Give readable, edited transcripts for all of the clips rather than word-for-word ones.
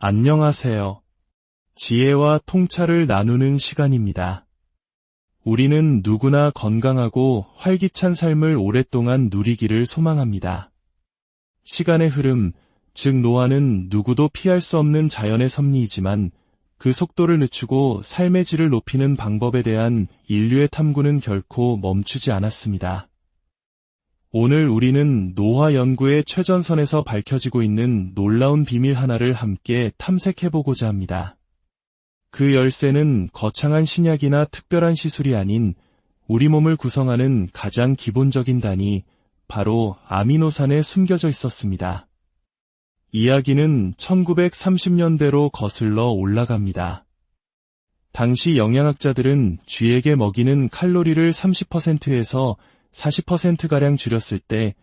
안녕하세요. 지혜와 통찰을 나누는 시간입니다. 우리는 누구나 건강하고 활기찬 삶을 오랫동안 누리기를 소망합니다. 시간의 흐름, 즉 노화는 누구도 피할 수 없는 자연의 섭리이지만 그 속도를 늦추고 삶의 질을 높이는 방법에 대한 인류의 탐구는 결코 멈추지 않았습니다. 오늘 우리는 노화 연구의 최전선에서 밝혀지고 있는 놀라운 비밀 하나를 함께 탐색해보고자 합니다. 그 열쇠는 거창한 신약이나 특별한 시술이 아닌 우리 몸을 구성하는 가장 기본적인 단위, 바로 아미노산에 숨겨져 있었습니다. 이야기는 1930년대로 거슬러 올라갑니다. 당시 영양학자들은 쥐에게 먹이는 칼로리를 30%에서 40%가량 줄였을 때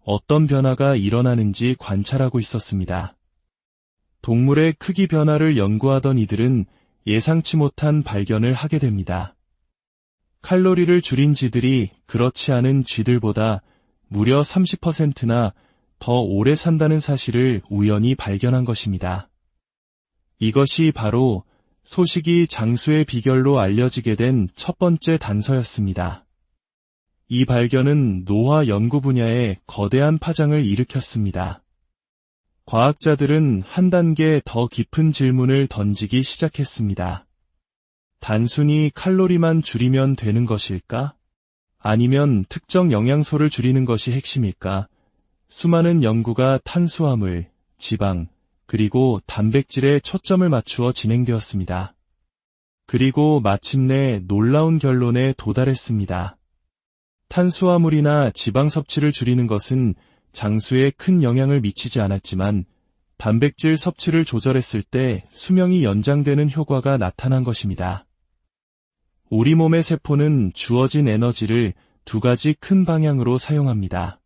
어떤 변화가 일어나는지 관찰하고 있었습니다. 동물의 크기 변화를 연구하던 이들은 예상치 못한 발견을 하게 됩니다. 칼로리를 줄인 쥐들이 그렇지 않은 쥐들보다 무려 30%나 더 오래 산다는 사실을 우연히 발견한 것입니다. 이것이 바로 소식이 장수의 비결로 알려지게 된 첫 번째 단서였습니다. 이 발견은 노화 연구 분야에 거대한 파장을 일으켰습니다. 과학자들은 한 단계 더 깊은 질문을 던지기 시작했습니다. 단순히 칼로리만 줄이면 되는 것일까? 아니면 특정 영양소를 줄이는 것이 핵심일까? 수많은 연구가 탄수화물, 지방, 그리고 단백질에 초점을 맞추어 진행되었습니다. 그리고 마침내 놀라운 결론에 도달했습니다. 탄수화물이나 지방 섭취를 줄이는 것은 장수에 큰 영향을 미치지 않았지만 단백질 섭취를 조절했을 때 수명이 연장되는 효과가 나타난 것입니다. 우리 몸의 세포는 주어진 에너지를 두 가지 큰 방향으로 사용합니다.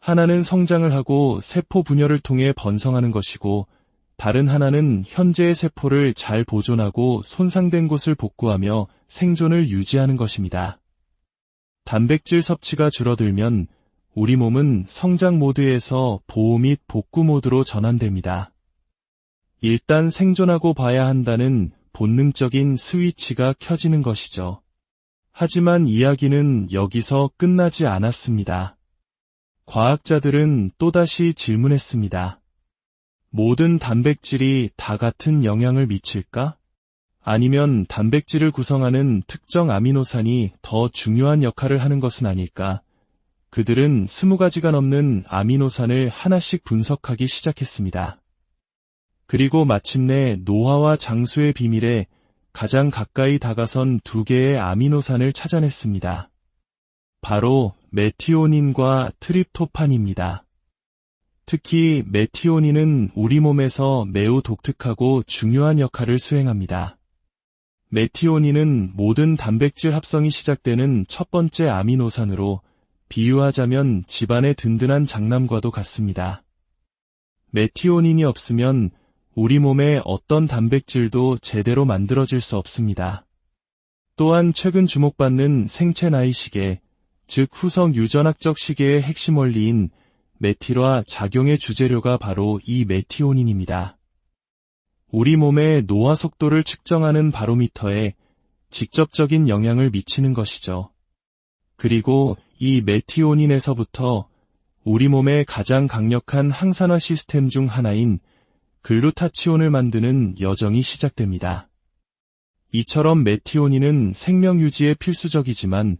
하나는 성장을 하고 세포 분열을 통해 번성하는 것이고, 다른 하나는 현재의 세포를 잘 보존하고 손상된 곳을 복구하며 생존을 유지하는 것입니다. 단백질 섭취가 줄어들면 우리 몸은 성장 모드에서 보호 및 복구 모드로 전환됩니다. 일단 생존하고 봐야 한다는 본능적인 스위치가 켜지는 것이죠. 하지만 이야기는 여기서 끝나지 않았습니다. 과학자들은 또다시 질문했습니다. 모든 단백질이 다 같은 영향을 미칠까? 아니면 단백질을 구성하는 특정 아미노산이 더 중요한 역할을 하는 것은 아닐까? 그들은 20가지가 넘는 아미노산을 하나씩 분석하기 시작했습니다. 그리고 마침내 노화와 장수의 비밀에 가장 가까이 다가선 두 개의 아미노산을 찾아냈습니다. 바로 메티오닌과 트립토판입니다. 특히 메티오닌은 우리 몸에서 매우 독특하고 중요한 역할을 수행합니다. 메티오닌은 모든 단백질 합성이 시작되는 첫 번째 아미노산으로, 비유하자면 집안의 든든한 장남과도 같습니다. 메티오닌이 없으면 우리 몸의 어떤 단백질도 제대로 만들어질 수 없습니다. 또한 최근 주목받는 생체 나이 시계, 즉 후성 유전학적 시계의 핵심 원리인 메틸화 작용의 주재료가 바로 이 메티오닌입니다. 우리 몸의 노화 속도를 측정하는 바로미터에 직접적인 영향을 미치는 것이죠. 그리고 이 메티오닌에서부터 우리 몸의 가장 강력한 항산화 시스템 중 하나인 글루타치온을 만드는 여정이 시작됩니다. 이처럼 메티오닌은 생명 유지에 필수적이지만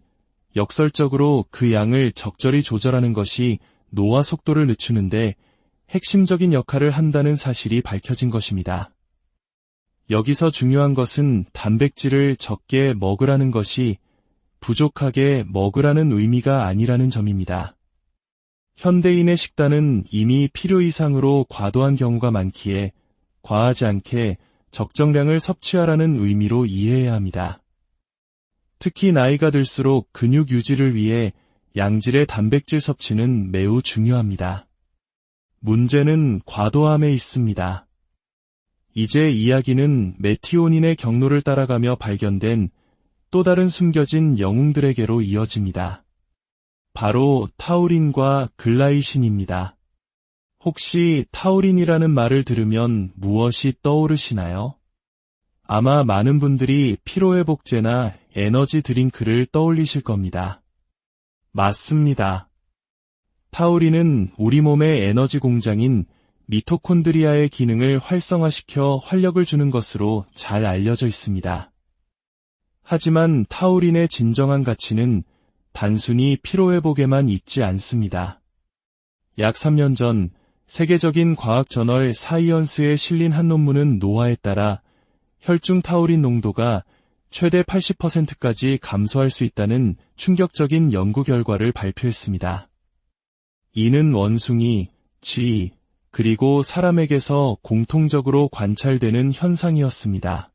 역설적으로 그 양을 적절히 조절하는 것이 노화 속도를 늦추는데 핵심적인 역할을 한다는 사실이 밝혀진 것입니다. 여기서 중요한 것은 단백질을 적게 먹으라는 것이 부족하게 먹으라는 의미가 아니라는 점입니다. 현대인의 식단은 이미 필요 이상으로 과도한 경우가 많기에 과하지 않게 적정량을 섭취하라는 의미로 이해해야 합니다. 특히 나이가 들수록 근육 유지를 위해 양질의 단백질 섭취는 매우 중요합니다. 문제는 과도함에 있습니다. 이제 이야기는 메티오닌의 경로를 따라가며 발견된 또 다른 숨겨진 영웅들에게로 이어집니다. 바로 타우린과 글라이신입니다. 혹시 타우린이라는 말을 들으면 무엇이 떠오르시나요? 아마 많은 분들이 피로회복제나 에너지 드링크를 떠올리실 겁니다. 맞습니다. 타우린은 우리 몸의 에너지 공장인 미토콘드리아의 기능을 활성화시켜 활력을 주는 것으로 잘 알려져 있습니다. 하지만 타우린의 진정한 가치는 단순히 피로회복에만 있지 않습니다. 약 3년 전 세계적인 과학 저널 사이언스에 실린 한 논문은 노화에 따라 혈중 타우린 농도가 최대 80%까지 감소할 수 있다는 충격적인 연구 결과를 발표했습니다. 이는 원숭이, 쥐, 그리고 사람에게서 공통적으로 관찰되는 현상이었습니다.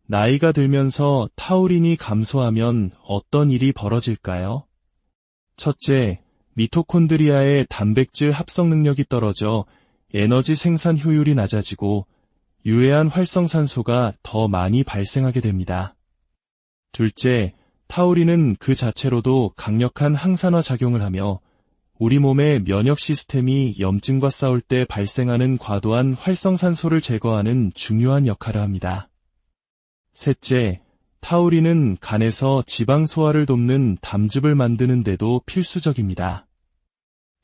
나이가 들면서 타우린이 감소하면 어떤 일이 벌어질까요? 첫째, 미토콘드리아의 단백질 합성 능력이 떨어져 에너지 생산 효율이 낮아지고 유해한 활성산소가 더 많이 발생하게 됩니다. 둘째, 타우린은 그 자체로도 강력한 항산화 작용을 하며 우리 몸의 면역 시스템이 염증과 싸울 때 발생하는 과도한 활성산소를 제거하는 중요한 역할을 합니다. 셋째, 타우린은 간에서 지방 소화를 돕는 담즙을 만드는 데도 필수적입니다.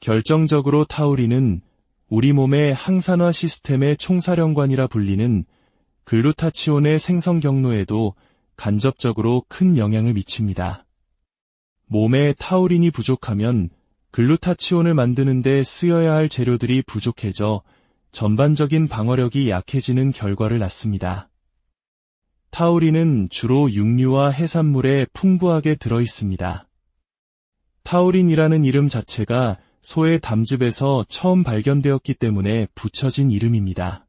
결정적으로 타우린은 우리 몸의 항산화 시스템의 총사령관이라 불리는 글루타치온의 생성 경로에도 간접적으로 큰 영향을 미칩니다. 몸에 타우린이 부족하면 글루타치온을 만드는 데 쓰여야 할 재료들이 부족해져 전반적인 방어력이 약해지는 결과를 낳습니다. 타우린은 주로 육류와 해산물에 풍부하게 들어있습니다. 타우린이라는 이름 자체가 소의 담즙에서 처음 발견되었기 때문에 붙여진 이름입니다.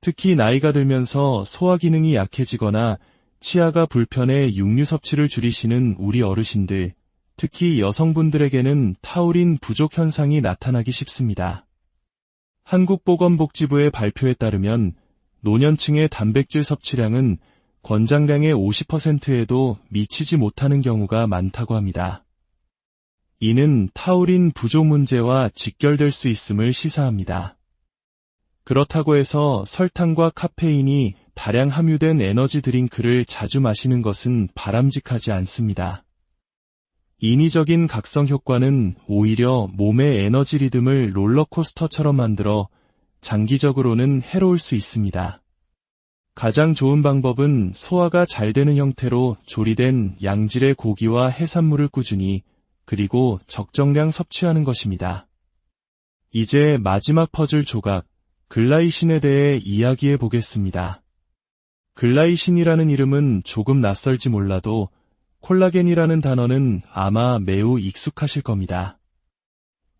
특히 나이가 들면서 소화 기능이 약해지거나 치아가 불편해 육류 섭취를 줄이시는 우리 어르신들, 특히 여성분들에게는 타우린 부족 현상이 나타나기 쉽습니다. 한국보건복지부의 발표에 따르면 노년층의 단백질 섭취량은 권장량의 50%에도 미치지 못하는 경우가 많다고 합니다. 이는 타우린 부족 문제와 직결될 수 있음을 시사합니다. 그렇다고 해서 설탕과 카페인이 다량 함유된 에너지 드링크를 자주 마시는 것은 바람직하지 않습니다. 인위적인 각성 효과는 오히려 몸의 에너지 리듬을 롤러코스터처럼 만들어 장기적으로는 해로울 수 있습니다. 가장 좋은 방법은 소화가 잘 되는 형태로 조리된 양질의 고기와 해산물을 꾸준히 그리고 적정량 섭취하는 것입니다. 이제 마지막 퍼즐 조각, 글라이신에 대해 이야기해 보겠습니다. 글라이신이라는 이름은 조금 낯설지 몰라도 콜라겐이라는 단어는 아마 매우 익숙하실 겁니다.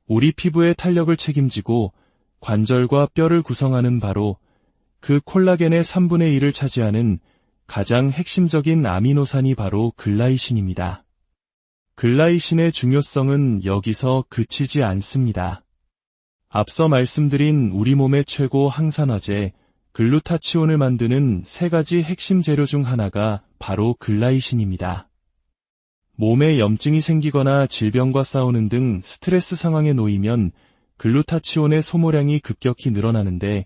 우리 피부의 탄력을 책임지고 관절과 뼈를 구성하는 바로 그 콜라겐의 3분의 1을 차지하는 가장 핵심적인 아미노산이 바로 글라이신입니다. 글라이신의 중요성은 여기서 그치지 않습니다. 앞서 말씀드린 우리 몸의 최고 항산화제 글루타치온을 만드는 세 가지 핵심 재료 중 하나가 바로 글라이신입니다. 몸에 염증이 생기거나 질병과 싸우는 등 스트레스 상황에 놓이면 글루타치온의 소모량이 급격히 늘어나는데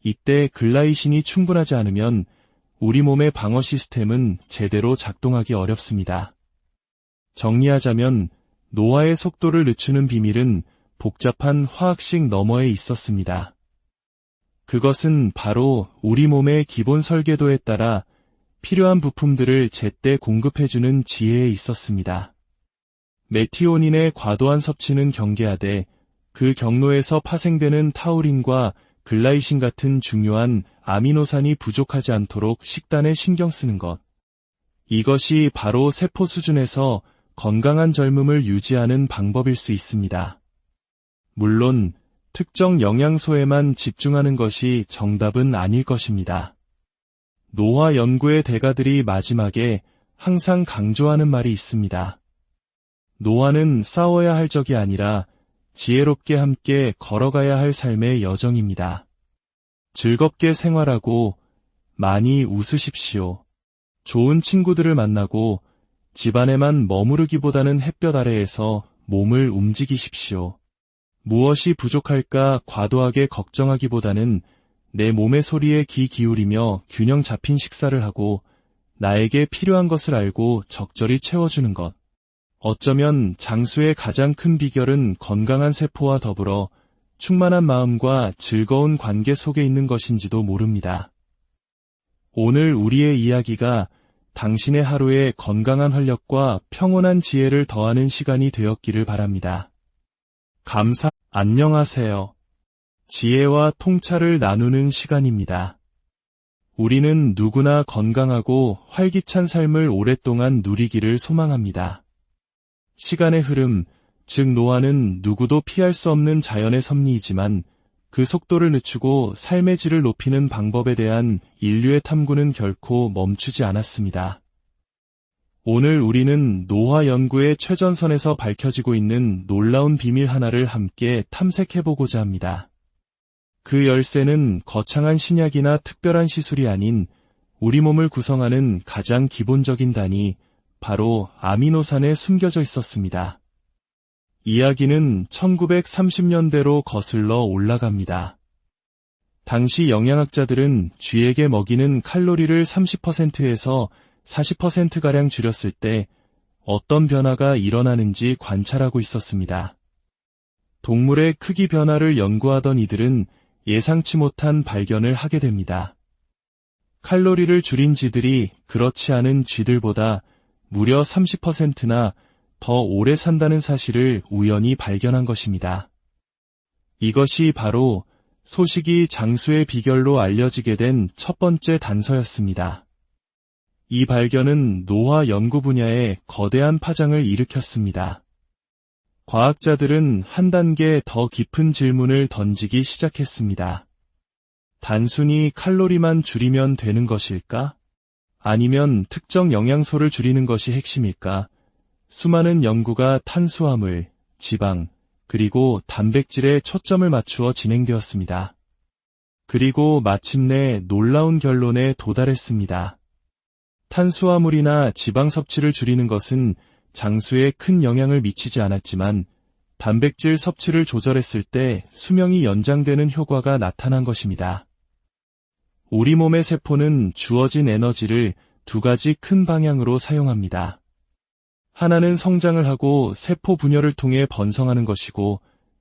이때 글라이신이 충분하지 않으면 우리 몸의 방어 시스템은 제대로 작동하기 어렵습니다. 정리하자면 노화의 속도를 늦추는 비밀은 복잡한 화학식 너머에 있었습니다. 그것은 바로 우리 몸의 기본 설계도에 따라 필요한 부품들을 제때 공급해주는 지혜에 있었습니다. 메티오닌의 과도한 섭취는 경계하되 그 경로에서 파생되는 타우린과 글라이신 같은 중요한 아미노산이 부족하지 않도록 식단에 신경 쓰는 것. 이것이 바로 세포 수준에서 건강한 젊음을 유지하는 방법일 수 있습니다. 물론 특정 영양소에만 집중하는 것이 정답은 아닐 것입니다. 노화 연구의 대가들이 마지막에 항상 강조하는 말이 있습니다. 노화는 싸워야 할 적이 아니라 지혜롭게 함께 걸어가야 할 삶의 여정입니다. 즐겁게 생활하고 많이 웃으십시오. 좋은 친구들을 만나고 집안에만 머무르기보다는 햇볕 아래에서 몸을 움직이십시오. 무엇이 부족할까 과도하게 걱정하기보다는 내 몸의 소리에 귀 기울이며 균형 잡힌 식사를 하고 나에게 필요한 것을 알고 적절히 채워주는 것. 어쩌면 장수의 가장 큰 비결은 건강한 세포와 더불어 충만한 마음과 즐거운 관계 속에 있는 것인지도 모릅니다. 오늘 우리의 이야기가 당신의 하루에 건강한 활력과 평온한 지혜를 더하는 시간이 되었기를 바랍니다. 안녕하세요. 지혜와 통찰을 나누는 시간입니다. 우리는 누구나 건강하고 활기찬 삶을 오랫동안 누리기를 소망합니다. 시간의 흐름, 즉 노화는 누구도 피할 수 없는 자연의 섭리이지만 그 속도를 늦추고 삶의 질을 높이는 방법에 대한 인류의 탐구는 결코 멈추지 않았습니다. 오늘 우리는 노화 연구의 최전선에서 밝혀지고 있는 놀라운 비밀 하나를 함께 탐색해보고자 합니다. 그 열쇠는 거창한 신약이나 특별한 시술이 아닌 우리 몸을 구성하는 가장 기본적인 단위, 바로 아미노산에 숨겨져 있었습니다. 이야기는 1930년대로 거슬러 올라갑니다. 당시 영양학자들은 쥐에게 먹이는 칼로리를 30%에서 40%가량 줄였을 때 어떤 변화가 일어나는지 관찰하고 있었습니다. 동물의 크기 변화를 연구하던 이들은 예상치 못한 발견을 하게 됩니다. 칼로리를 줄인 쥐들이 그렇지 않은 쥐들보다 무려 30%나 더 오래 산다는 사실을 우연히 발견한 것입니다. 이것이 바로 소식이 장수의 비결로 알려지게 된 첫 번째 단서였습니다. 이 발견은 노화 연구 분야에 거대한 파장을 일으켰습니다. 과학자들은 한 단계 더 깊은 질문을 던지기 시작했습니다. 단순히 칼로리만 줄이면 되는 것일까? 아니면 특정 영양소를 줄이는 것이 핵심일까? 수많은 연구가 탄수화물, 지방, 그리고 단백질에 초점을 맞추어 진행되었습니다. 그리고 마침내 놀라운 결론에 도달했습니다. 탄수화물이나 지방 섭취를 줄이는 것은 장수에 큰 영향을 미치지 않았지만 단백질 섭취를 조절했을 때 수명이 연장되는 효과가 나타난 것입니다. 우리 몸의 세포는 주어진 에너지를 두 가지 큰 방향으로 사용합니다. 하나는 성장을 하고 세포 분열을 통해 번성하는 것이고,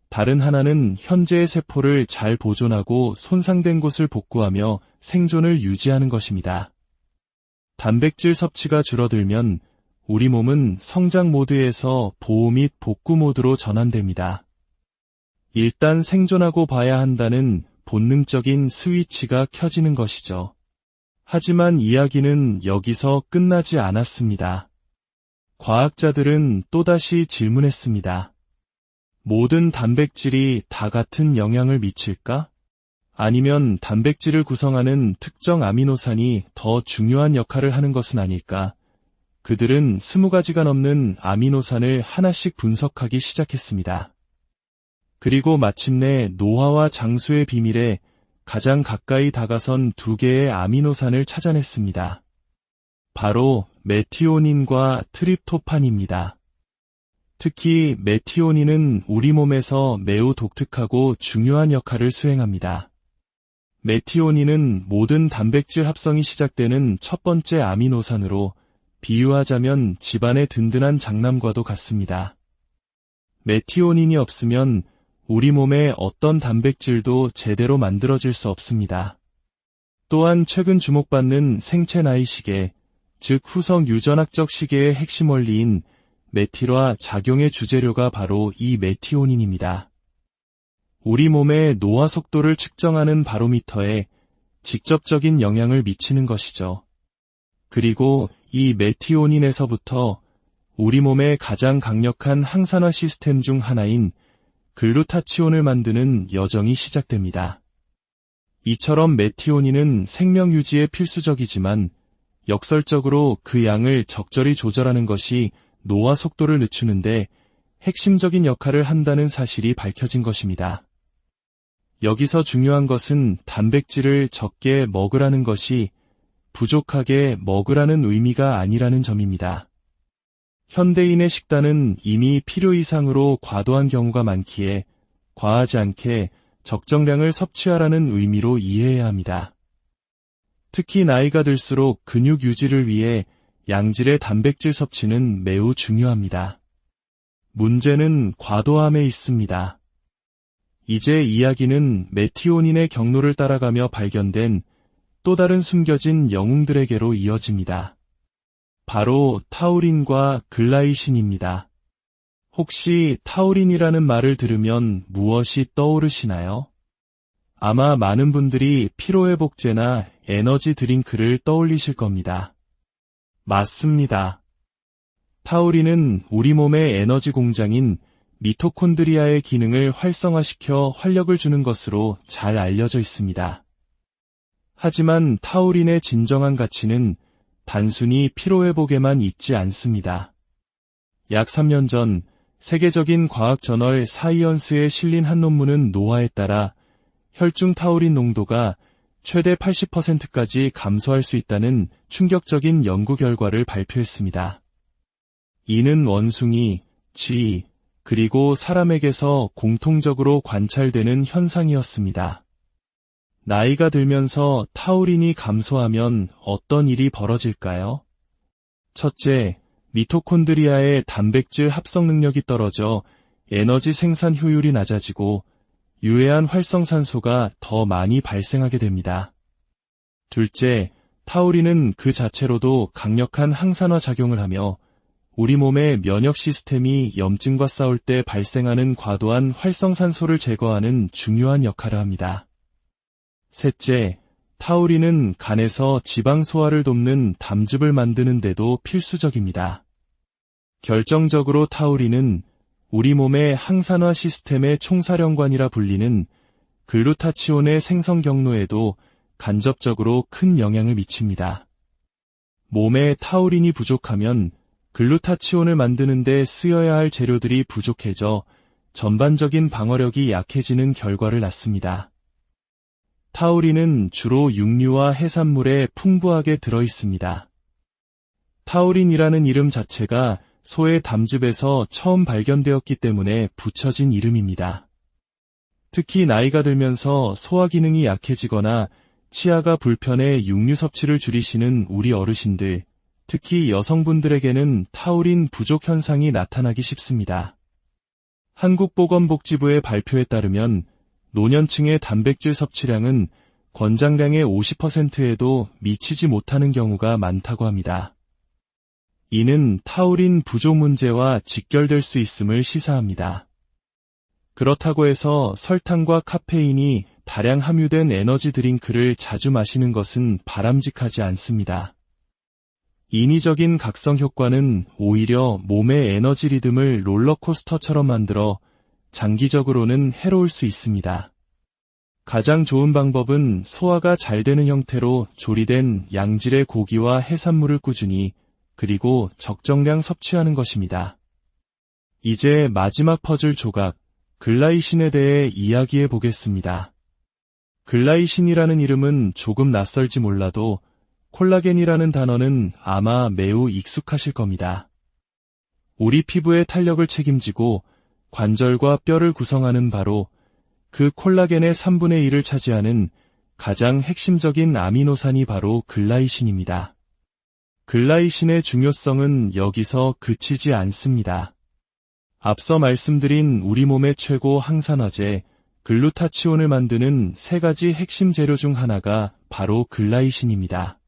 다른 하나는 현재의 세포를 잘 보존하고 손상된 곳을 복구하며 생존을 유지하는 것입니다. 단백질 섭취가 줄어들면 우리 몸은 성장 모드에서 보호 및 복구 모드로 전환됩니다. 일단 생존하고 봐야 한다는 본능적인 스위치가 켜지는 것이죠. 하지만 이야기는 여기서 끝나지 않았습니다. 과학자들은 또다시 질문했습니다. 모든 단백질이 다 같은 영향을 미칠까? 아니면 단백질을 구성하는 특정 아미노산이 더 중요한 역할을 하는 것은 아닐까? 그들은 20가지가 넘는 아미노산을 하나씩 분석하기 시작했습니다. 그리고 마침내 노화와 장수의 비밀에 가장 가까이 다가선 두 개의 아미노산을 찾아냈습니다. 바로 메티오닌과 트립토판입니다. 특히 메티오닌은 우리 몸에서 매우 독특하고 중요한 역할을 수행합니다. 메티오닌은 모든 단백질 합성이 시작되는 첫 번째 아미노산으로, 비유하자면 집안의 든든한 장남과도 같습니다. 메티오닌이 없으면 우리 몸의 어떤 단백질도 제대로 만들어질 수 없습니다. 또한 최근 주목받는 생체 나이 시계, 즉 후성 유전학적 시계의 핵심 원리인 메틸화 작용의 주재료가 바로 이 메티오닌입니다. 우리 몸의 노화 속도를 측정하는 바로미터에 직접적인 영향을 미치는 것이죠. 그리고 이 메티오닌에서부터 우리 몸의 가장 강력한 항산화 시스템 중 하나인 글루타치온을 만드는 여정이 시작됩니다. 이처럼 메티오닌은 생명 유지에 필수적이지만 역설적으로 그 양을 적절히 조절하는 것이 노화 속도를 늦추는데 핵심적인 역할을 한다는 사실이 밝혀진 것입니다. 여기서 중요한 것은 단백질을 적게 먹으라는 것이 부족하게 먹으라는 의미가 아니라는 점입니다. 현대인의 식단은 이미 필요 이상으로 과도한 경우가 많기에 과하지 않게 적정량을 섭취하라는 의미로 이해해야 합니다. 특히 나이가 들수록 근육 유지를 위해 양질의 단백질 섭취는 매우 중요합니다. 문제는 과도함에 있습니다. 이제 이야기는 메티오닌의 경로를 따라가며 발견된 또 다른 숨겨진 영웅들에게로 이어집니다. 바로 타우린과 글라이신입니다. 혹시 타우린이라는 말을 들으면 무엇이 떠오르시나요? 아마 많은 분들이 피로회복제나 에너지 드링크를 떠올리실 겁니다. 맞습니다. 타우린은 우리 몸의 에너지 공장인 미토콘드리아의 기능을 활성화시켜 활력을 주는 것으로 잘 알려져 있습니다. 하지만 타우린의 진정한 가치는 단순히 피로회복에만 있지 않습니다. 약 3년 전 세계적인 과학 저널 사이언스에 실린 한 논문은 노화에 따라 혈중 타우린 농도가 최대 80%까지 감소할 수 있다는 충격적인 연구 결과를 발표했습니다. 이는 원숭이, 쥐, 그리고 사람에게서 공통적으로 관찰되는 현상이었습니다. 나이가 들면서 타우린이 감소하면 어떤 일이 벌어질까요? 첫째, 미토콘드리아의 단백질 합성 능력이 떨어져 에너지 생산 효율이 낮아지고 유해한 활성산소가 더 많이 발생하게 됩니다. 둘째, 타우린은 그 자체로도 강력한 항산화 작용을 하며 우리 몸의 면역 시스템이 염증과 싸울 때 발생하는 과도한 활성산소를 제거하는 중요한 역할을 합니다. 셋째, 타우린은 간에서 지방 소화를 돕는 담즙을 만드는 데도 필수적입니다. 결정적으로 타우린은 우리 몸의 항산화 시스템의 총사령관이라 불리는 글루타치온의 생성 경로에도 간접적으로 큰 영향을 미칩니다. 몸에 타우린이 부족하면 글루타치온을 만드는 데 쓰여야 할 재료들이 부족해져 전반적인 방어력이 약해지는 결과를 낳습니다. 타우린은 주로 육류와 해산물에 풍부하게 들어있습니다. 타우린이라는 이름 자체가 소의 담즙에서 처음 발견되었기 때문에 붙여진 이름입니다. 특히 나이가 들면서 소화 기능이 약해지거나 치아가 불편해 육류 섭취를 줄이시는 우리 어르신들, 특히 여성분들에게는 타우린 부족 현상이 나타나기 쉽습니다. 한국보건복지부의 발표에 따르면 노년층의 단백질 섭취량은 권장량의 50%에도 미치지 못하는 경우가 많다고 합니다. 이는 타우린 부족 문제와 직결될 수 있음을 시사합니다. 그렇다고 해서 설탕과 카페인이 다량 함유된 에너지 드링크를 자주 마시는 것은 바람직하지 않습니다. 인위적인 각성 효과는 오히려 몸의 에너지 리듬을 롤러코스터처럼 만들어 장기적으로는 해로울 수 있습니다. 가장 좋은 방법은 소화가 잘 되는 형태로 조리된 양질의 고기와 해산물을 꾸준히 그리고 적정량 섭취하는 것입니다. 이제 마지막 퍼즐 조각, 글라이신에 대해 이야기해 보겠습니다. 글라이신이라는 이름은 조금 낯설지 몰라도 콜라겐이라는 단어는 아마 매우 익숙하실 겁니다. 우리 피부의 탄력을 책임지고 관절과 뼈를 구성하는 바로 그 콜라겐의 3분의 1을 차지하는 가장 핵심적인 아미노산이 바로 글라이신입니다. 글라이신의 중요성은 여기서 그치지 않습니다. 앞서 말씀드린 우리 몸의 최고 항산화제 글루타치온을 만드는 세 가지 핵심 재료 중 하나가 바로 글라이신입니다.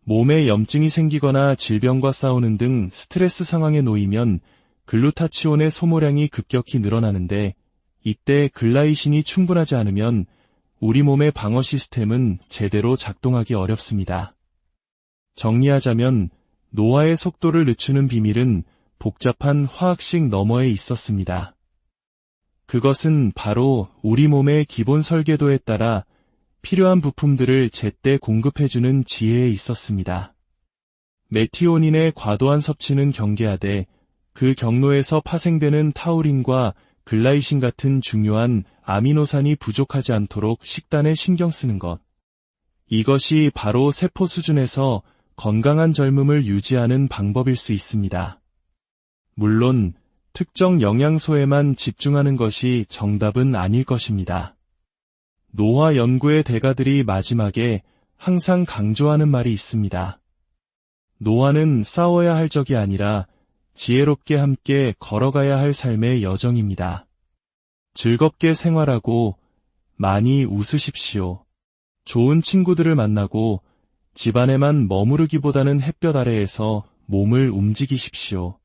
몸에 염증이 생기거나 질병과 싸우는 등 스트레스 상황에 놓이면 글루타치온의 소모량이 급격히 늘어나는데 이때 글라이신이 충분하지 않으면 우리 몸의 방어 시스템은 제대로 작동하기 어렵습니다. 정리하자면 노화의 속도를 늦추는 비밀은 복잡한 화학식 너머에 있었습니다. 그것은 바로 우리 몸의 기본 설계도에 따라 필요한 부품들을 제때 공급해주는 지혜에 있었습니다. 메티오닌의 과도한 섭취는 경계하되 그 경로에서 파생되는 타우린과 글라이신 같은 중요한 아미노산이 부족하지 않도록 식단에 신경 쓰는 것. 이것이 바로 세포 수준에서 건강한 젊음을 유지하는 방법일 수 있습니다. 물론 특정 영양소에만 집중하는 것이 정답은 아닐 것입니다. 노화 연구의 대가들이 마지막에 항상 강조하는 말이 있습니다. 노화는 싸워야 할 적이 아니라 지혜롭게 함께 걸어가야 할 삶의 여정입니다. 즐겁게 생활하고 많이 웃으십시오. 좋은 친구들을 만나고 집안에만 머무르기보다는 햇볕 아래에서 몸을 움직이십시오.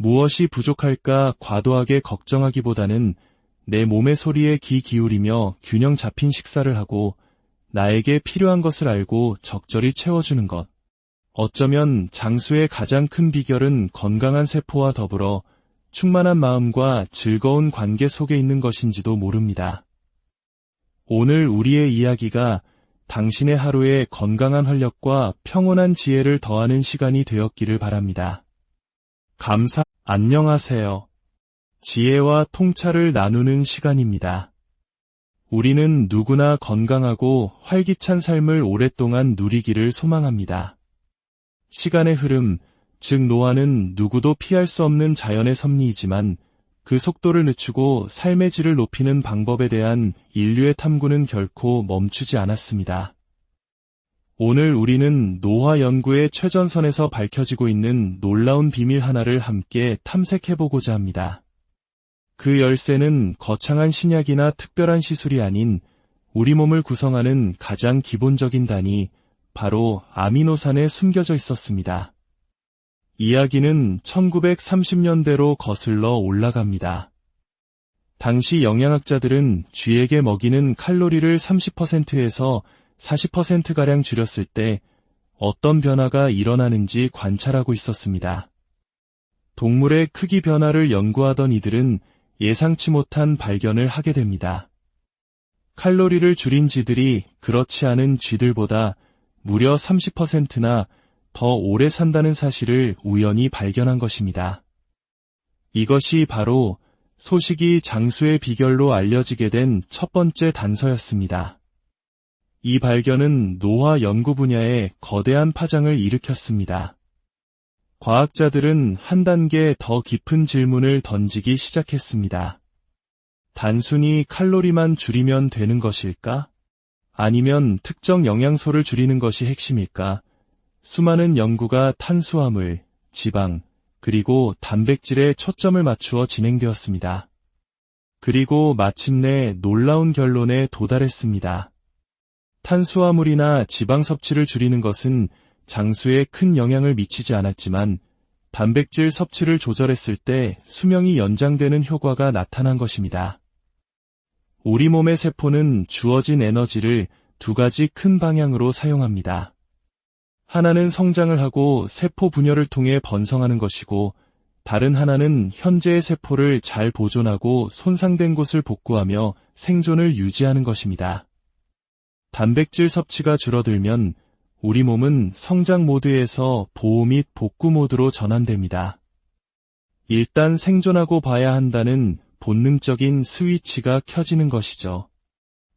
무엇이 부족할까 과도하게 걱정하기보다는 내 몸의 소리에 귀 기울이며 균형 잡힌 식사를 하고 나에게 필요한 것을 알고 적절히 채워주는 것. 어쩌면 장수의 가장 큰 비결은 건강한 세포와 더불어 충만한 마음과 즐거운 관계 속에 있는 것인지도 모릅니다. 오늘 우리의 이야기가 당신의 하루에 건강한 활력과 평온한 지혜를 더하는 시간이 되었기를 바랍니다. 안녕하세요. 지혜와 통찰을 나누는 시간입니다. 우리는 누구나 건강하고 활기찬 삶을 오랫동안 누리기를 소망합니다. 시간의 흐름, 즉 노화는 누구도 피할 수 없는 자연의 섭리이지만 그 속도를 늦추고 삶의 질을 높이는 방법에 대한 인류의 탐구는 결코 멈추지 않았습니다. 오늘 우리는 노화 연구의 최전선에서 밝혀지고 있는 놀라운 비밀 하나를 함께 탐색해보고자 합니다. 그 열쇠는 거창한 신약이나 특별한 시술이 아닌 우리 몸을 구성하는 가장 기본적인 단위, 바로 아미노산에 숨겨져 있었습니다. 이야기는 1930년대로 거슬러 올라갑니다. 당시 영양학자들은 쥐에게 먹이는 칼로리를 30%에서 40%가량 줄였을 때 어떤 변화가 일어나는지 관찰하고 있었습니다. 동물의 크기 변화를 연구하던 이들은 예상치 못한 발견을 하게 됩니다. 칼로리를 줄인 쥐들이 그렇지 않은 쥐들보다 무려 30%나 더 오래 산다는 사실을 우연히 발견한 것입니다. 이것이 바로 소식이 장수의 비결로 알려지게 된 첫 번째 단서였습니다. 이 발견은 노화 연구 분야에 거대한 파장을 일으켰습니다. 과학자들은 한 단계 더 깊은 질문을 던지기 시작했습니다. 단순히 칼로리만 줄이면 되는 것일까? 아니면 특정 영양소를 줄이는 것이 핵심일까? 수많은 연구가 탄수화물, 지방, 그리고 단백질에 초점을 맞추어 진행되었습니다. 그리고 마침내 놀라운 결론에 도달했습니다. 탄수화물이나 지방 섭취를 줄이는 것은 장수에 큰 영향을 미치지 않았지만 단백질 섭취를 조절했을 때 수명이 연장되는 효과가 나타난 것입니다. 우리 몸의 세포는 주어진 에너지를 두 가지 큰 방향으로 사용합니다. 하나는 성장을 하고 세포 분열을 통해 번성하는 것이고, 다른 하나는 현재의 세포를 잘 보존하고 손상된 곳을 복구하며 생존을 유지하는 것입니다. 단백질 섭취가 줄어들면 우리 몸은 성장 모드에서 보호 및 복구 모드로 전환됩니다. 일단 생존하고 봐야 한다는 본능적인 스위치가 켜지는 것이죠.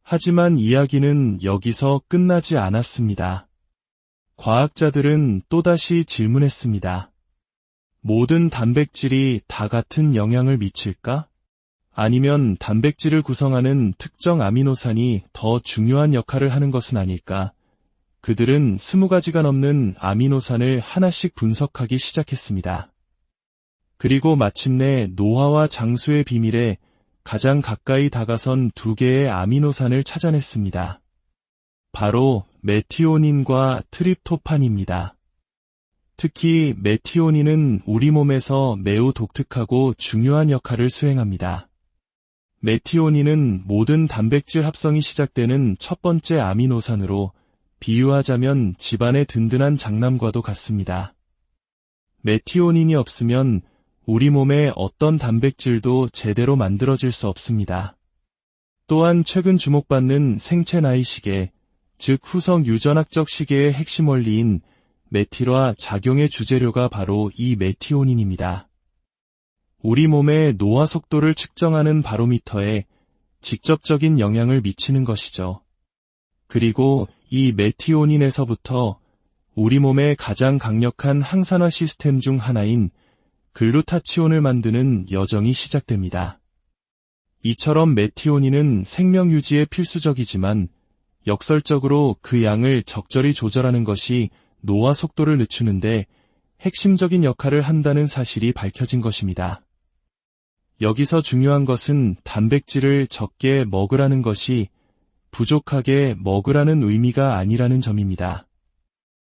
하지만 이야기는 여기서 끝나지 않았습니다. 과학자들은 또다시 질문했습니다. 모든 단백질이 다 같은 영향을 미칠까? 아니면 단백질을 구성하는 특정 아미노산이 더 중요한 역할을 하는 것은 아닐까? 그들은 20가지가 넘는 아미노산을 하나씩 분석하기 시작했습니다. 그리고 마침내 노화와 장수의 비밀에 가장 가까이 다가선 두 개의 아미노산을 찾아냈습니다. 바로 메티오닌과 트립토판입니다. 특히 메티오닌은 우리 몸에서 매우 독특하고 중요한 역할을 수행합니다. 메티오닌은 모든 단백질 합성이 시작되는 첫 번째 아미노산으로 비유하자면 집안의 든든한 장남과도 같습니다. 메티오닌이 없으면 우리 몸의 어떤 단백질도 제대로 만들어질 수 없습니다. 또한 최근 주목받는 생체 나이 시계, 즉 후성 유전학적 시계의 핵심 원리인 메틸화 작용의 주재료가 바로 이 메티오닌입니다. 우리 몸의 노화 속도를 측정하는 바로미터에 직접적인 영향을 미치는 것이죠. 그리고 이 메티오닌에서부터 우리 몸의 가장 강력한 항산화 시스템 중 하나인 글루타치온을 만드는 여정이 시작됩니다. 이처럼 메티오닌은 생명 유지에 필수적이지만 역설적으로 그 양을 적절히 조절하는 것이 노화 속도를 늦추는데 핵심적인 역할을 한다는 사실이 밝혀진 것입니다. 여기서 중요한 것은 단백질을 적게 먹으라는 것이 부족하게 먹으라는 의미가 아니라는 점입니다.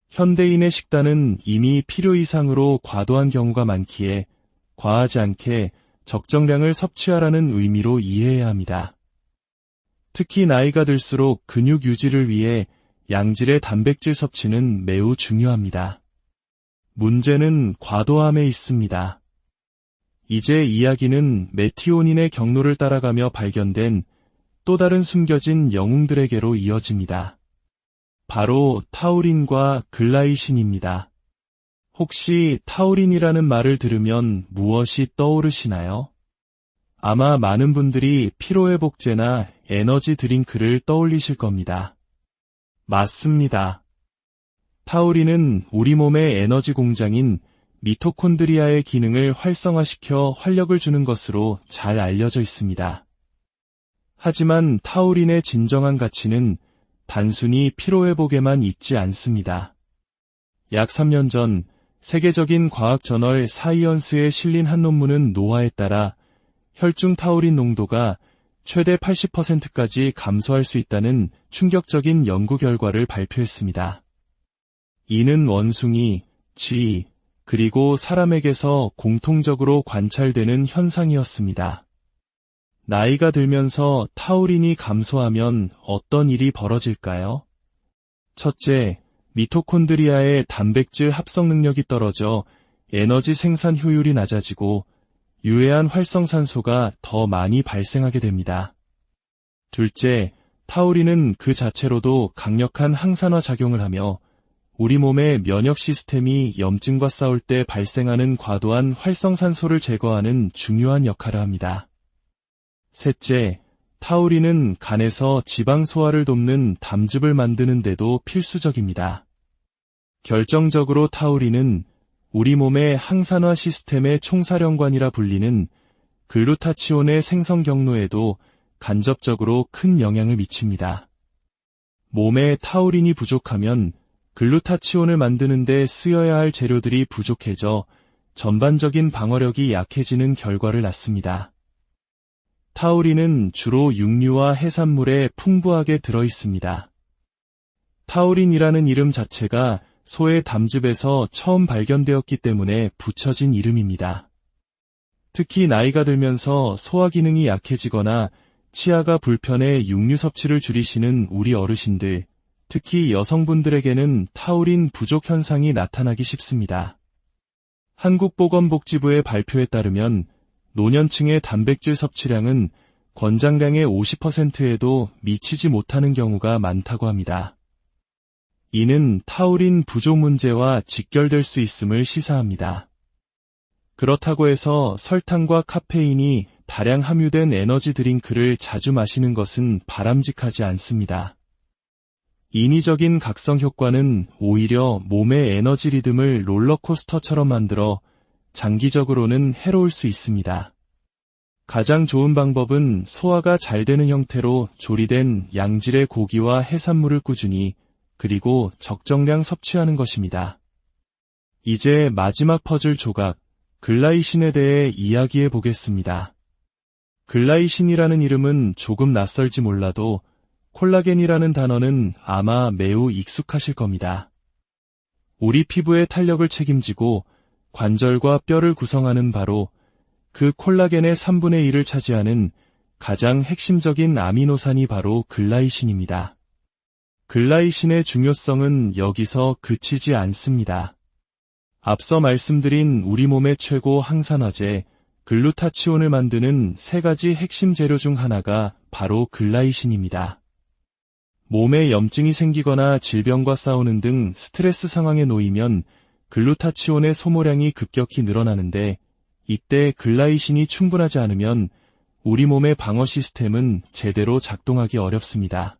현대인의 식단은 이미 필요 이상으로 과도한 경우가 많기에 과하지 않게 적정량을 섭취하라는 의미로 이해해야 합니다. 특히 나이가 들수록 근육 유지를 위해 양질의 단백질 섭취는 매우 중요합니다. 문제는 과도함에 있습니다. 이제 이야기는 메티오닌의 경로를 따라가며 발견된 또 다른 숨겨진 영웅들에게로 이어집니다. 바로 타우린과 글라이신입니다. 혹시 타우린이라는 말을 들으면 무엇이 떠오르시나요? 아마 많은 분들이 피로회복제나 에너지 드링크를 떠올리실 겁니다. 맞습니다. 타우린은 우리 몸의 에너지 공장인 미토콘드리아의 기능을 활성화시켜 활력을 주는 것으로 잘 알려져 있습니다. 하지만 타우린의 진정한 가치는 단순히 피로회복에만 있지 않습니다. 약 3년 전 세계적인 과학 저널 사이언스에 실린 한 논문은 노화에 따라 혈중 타우린 농도가 최대 80%까지 감소할 수 있다는 충격적인 연구 결과를 발표했습니다. 이는 원숭이, 쥐, 그리고 사람에게서 공통적으로 관찰되는 현상이었습니다. 나이가 들면서 타우린이 감소하면 어떤 일이 벌어질까요? 첫째, 미토콘드리아의 단백질 합성 능력이 떨어져 에너지 생산 효율이 낮아지고 유해한 활성산소가 더 많이 발생하게 됩니다. 둘째, 타우린은 그 자체로도 강력한 항산화 작용을 하며 우리 몸의 면역 시스템이 염증과 싸울 때 발생하는 과도한 활성산소를 제거하는 중요한 역할을 합니다. 셋째, 타우린은 간에서 지방 소화를 돕는 담즙을 만드는 데도 필수적입니다. 결정적으로 타우린은 우리 몸의 항산화 시스템의 총사령관이라 불리는 글루타치온의 생성 경로에도 간접적으로 큰 영향을 미칩니다. 몸에 타우린이 부족하면 글루타치온을 만드는 데 쓰여야 할 재료들이 부족해져 전반적인 방어력이 약해지는 결과를 낳습니다. 타우린은 주로 육류와 해산물에 풍부하게 들어있습니다. 타우린이라는 이름 자체가 소의 담즙에서 처음 발견되었기 때문에 붙여진 이름입니다. 특히 나이가 들면서 소화 기능이 약해지거나 치아가 불편해 육류 섭취를 줄이시는 우리 어르신들, 특히 여성분들에게는 타우린 부족 현상이 나타나기 쉽습니다. 한국보건복지부의 발표에 따르면 노년층의 단백질 섭취량은 권장량의 50%에도 미치지 못하는 경우가 많다고 합니다. 이는 타우린 부족 문제와 직결될 수 있음을 시사합니다. 그렇다고 해서 설탕과 카페인이 다량 함유된 에너지 드링크를 자주 마시는 것은 바람직하지 않습니다. 인위적인 각성 효과는 오히려 몸의 에너지 리듬을 롤러코스터처럼 만들어 장기적으로는 해로울 수 있습니다. 가장 좋은 방법은 소화가 잘 되는 형태로 조리된 양질의 고기와 해산물을 꾸준히 그리고 적정량 섭취하는 것입니다. 이제 마지막 퍼즐 조각, 글라이신에 대해 이야기해 보겠습니다. 글라이신이라는 이름은 조금 낯설지 몰라도 콜라겐이라는 단어는 아마 매우 익숙하실 겁니다. 우리 피부의 탄력을 책임지고 관절과 뼈를 구성하는 바로 그 콜라겐의 3분의 1을 차지하는 가장 핵심적인 아미노산이 바로 글라이신입니다. 글라이신의 중요성은 여기서 그치지 않습니다. 앞서 말씀드린 우리 몸의 최고 항산화제 글루타치온을 만드는 세 가지 핵심 재료 중 하나가 바로 글라이신입니다. 몸에 염증이 생기거나 질병과 싸우는 등 스트레스 상황에 놓이면 글루타치온의 소모량이 급격히 늘어나는데 이때 글라이신이 충분하지 않으면 우리 몸의 방어 시스템은 제대로 작동하기 어렵습니다.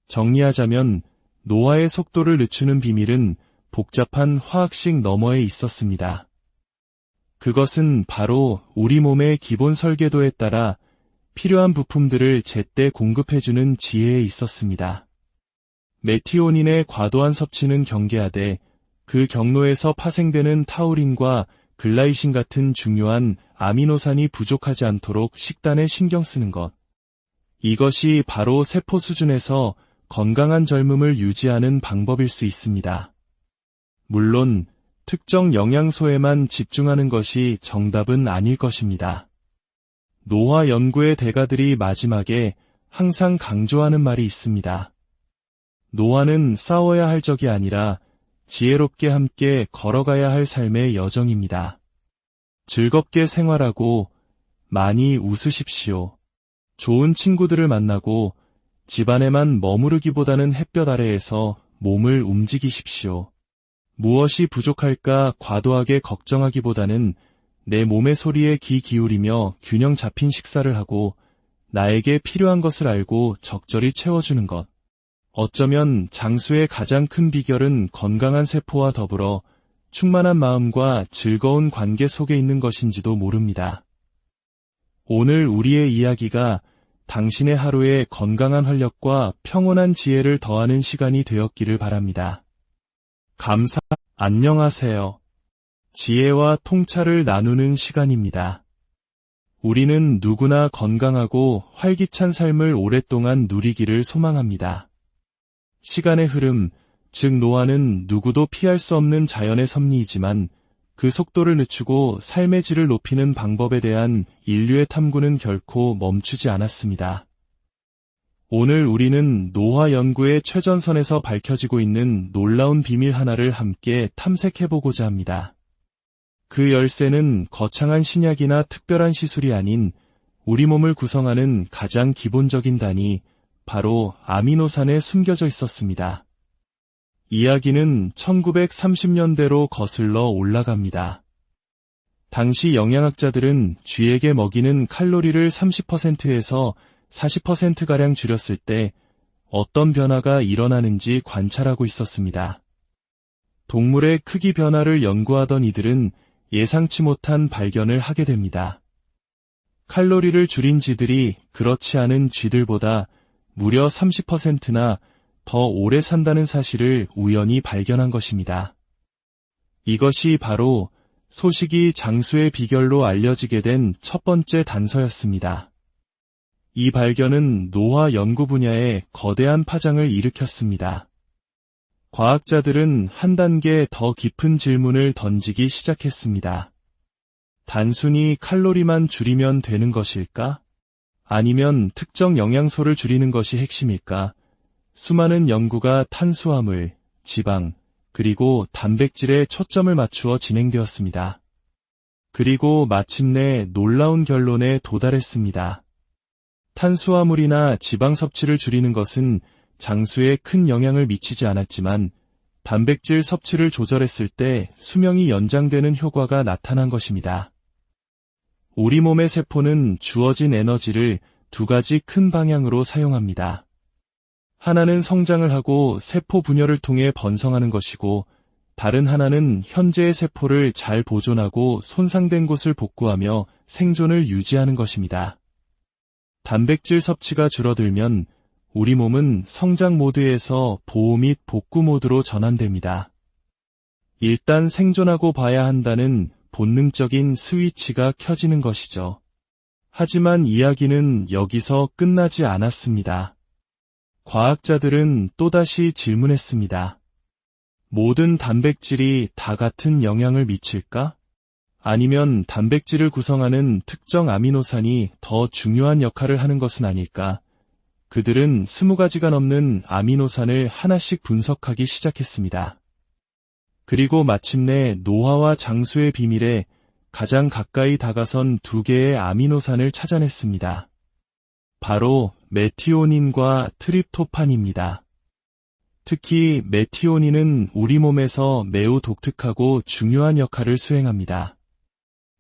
정리하자면 노화의 속도를 늦추는 비밀은 복잡한 화학식 너머에 있었습니다. 그것은 바로 우리 몸의 기본 설계도에 따라 필요한 부품들을 제때 공급해주는 지혜에 있었습니다. 메티오닌의 과도한 섭취는 경계하되 그 경로에서 파생되는 타우린과 글라이신 같은 중요한 아미노산이 부족하지 않도록 식단에 신경 쓰는 것. 이것이 바로 세포 수준에서 건강한 젊음을 유지하는 방법일 수 있습니다. 물론 특정 영양소에만 집중하는 것이 정답은 아닐 것입니다. 노화 연구의 대가들이 마지막에 항상 강조하는 말이 있습니다. 노화는 싸워야 할 적이 아니라 지혜롭게 함께 걸어가야 할 삶의 여정입니다. 즐겁게 생활하고 많이 웃으십시오. 좋은 친구들을 만나고 집안에만 머무르기보다는 햇볕 아래에서 몸을 움직이십시오. 무엇이 부족할까 과도하게 걱정하기보다는 내 몸의 소리에 귀 기울이며 균형 잡힌 식사를 하고 나에게 필요한 것을 알고 적절히 채워주는 것. 어쩌면 장수의 가장 큰 비결은 건강한 세포와 더불어 충만한 마음과 즐거운 관계 속에 있는 것인지도 모릅니다. 오늘 우리의 이야기가 당신의 하루에 건강한 활력과 평온한 지혜를 더하는 시간이 되었기를 바랍니다. 안녕하세요. 지혜와 통찰을 나누는 시간입니다. 우리는 누구나 건강하고 활기찬 삶을 오랫동안 누리기를 소망합니다. 시간의 흐름, 즉 노화는 누구도 피할 수 없는 자연의 섭리이지만 그 속도를 늦추고 삶의 질을 높이는 방법에 대한 인류의 탐구는 결코 멈추지 않았습니다. 오늘 우리는 노화 연구의 최전선에서 밝혀지고 있는 놀라운 비밀 하나를 함께 탐색해보고자 합니다. 그 열쇠는 거창한 신약이나 특별한 시술이 아닌 우리 몸을 구성하는 가장 기본적인 단위, 바로 아미노산에 숨겨져 있었습니다. 이야기는 1930년대로 거슬러 올라갑니다. 당시 영양학자들은 쥐에게 먹이는 칼로리를 30%에서 40%가량 줄였을 때 어떤 변화가 일어나는지 관찰하고 있었습니다. 동물의 크기 변화를 연구하던 이들은 예상치 못한 발견을 하게 됩니다. 칼로리를 줄인 쥐들이 그렇지 않은 쥐들보다 무려 30%나 더 오래 산다는 사실을 우연히 발견한 것입니다. 이것이 바로 소식이 장수의 비결로 알려지게 된 첫 번째 단서였습니다. 이 발견은 노화 연구 분야에 거대한 파장을 일으켰습니다. 과학자들은 한 단계 더 깊은 질문을 던지기 시작했습니다. 단순히 칼로리만 줄이면 되는 것일까? 아니면 특정 영양소를 줄이는 것이 핵심일까? 수많은 연구가 탄수화물, 지방, 그리고 단백질에 초점을 맞추어 진행되었습니다. 그리고 마침내 놀라운 결론에 도달했습니다. 탄수화물이나 지방 섭취를 줄이는 것은 장수에 큰 영향을 미치지 않았지만 단백질 섭취를 조절했을 때 수명이 연장되는 효과가 나타난 것입니다. 우리 몸의 세포는 주어진 에너지를 두 가지 큰 방향으로 사용합니다. 하나는 성장을 하고 세포 분열을 통해 번성하는 것이고, 다른 하나는 현재의 세포를 잘 보존하고 손상된 곳을 복구하며 생존을 유지하는 것입니다. 단백질 섭취가 줄어들면 우리 몸은 성장 모드에서 보호 및 복구 모드로 전환됩니다. 일단 생존하고 봐야 한다는 본능적인 스위치가 켜지는 것이죠. 하지만 이야기는 여기서 끝나지 않았습니다. 과학자들은 또다시 질문했습니다. 모든 단백질이 다 같은 영향을 미칠까? 아니면 단백질을 구성하는 특정 아미노산이 더 중요한 역할을 하는 것은 아닐까? 그들은 20가지가 넘는 아미노산을 하나씩 분석하기 시작했습니다. 그리고 마침내 노화와 장수의 비밀에 가장 가까이 다가선 두 개의 아미노산을 찾아냈습니다. 바로 메티오닌과 트립토판입니다. 특히 메티오닌은 우리 몸에서 매우 독특하고 중요한 역할을 수행합니다.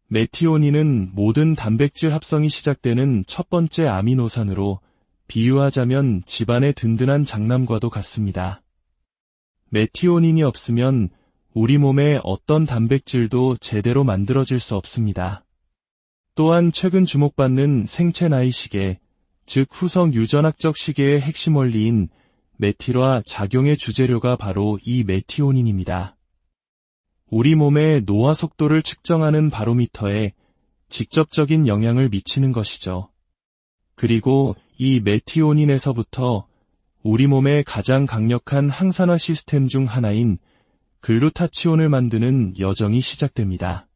메티오닌은 모든 단백질 합성이 시작되는 첫 번째 아미노산으로, 비유하자면 집안의 든든한 장남과도 같습니다. 메티오닌이 없으면 우리 몸의 어떤 단백질도 제대로 만들어질 수 없습니다. 또한 최근 주목받는 생체 나이 시계, 즉 후성 유전학적 시계의 핵심 원리인 메틸화 작용의 주재료가 바로 이 메티오닌입니다. 우리 몸의 노화 속도를 측정하는 바로미터에 직접적인 영향을 미치는 것이죠. 그리고 이 메티오닌에서부터 우리 몸의 가장 강력한 항산화 시스템 중 하나인 글루타치온을 만드는 여정이 시작됩니다.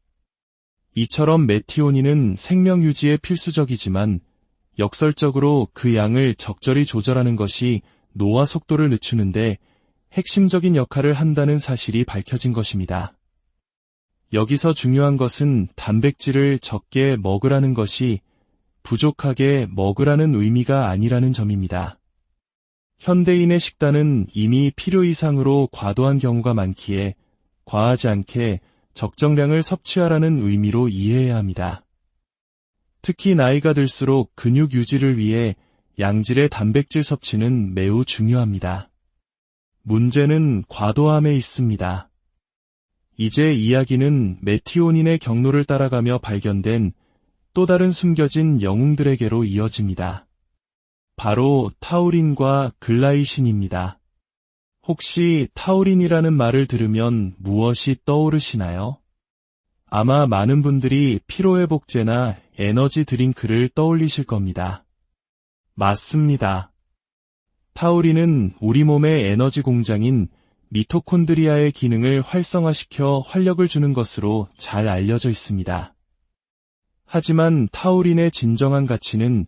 이처럼 메티오닌은 생명 유지에 필수적이지만 역설적으로 그 양을 적절히 조절하는 것이 노화 속도를 늦추는데 핵심적인 역할을 한다는 사실이 밝혀진 것입니다. 여기서 중요한 것은 단백질을 적게 먹으라는 것이 부족하게 먹으라는 의미가 아니라는 점입니다. 현대인의 식단은 이미 필요 이상으로 과도한 경우가 많기에 과하지 않게 적정량을 섭취하라는 의미로 이해해야 합니다. 특히 나이가 들수록 근육 유지를 위해 양질의 단백질 섭취는 매우 중요합니다. 문제는 과도함에 있습니다. 이제 이야기는 메티오닌의 경로를 따라가며 발견된 또 다른 숨겨진 영웅들에게로 이어집니다. 바로 타우린과 글라이신입니다. 혹시 타우린이라는 말을 들으면 무엇이 떠오르시나요? 아마 많은 분들이 피로회복제나 에너지 드링크를 떠올리실 겁니다. 맞습니다. 타우린은 우리 몸의 에너지 공장인 미토콘드리아의 기능을 활성화시켜 활력을 주는 것으로 잘 알려져 있습니다. 하지만 타우린의 진정한 가치는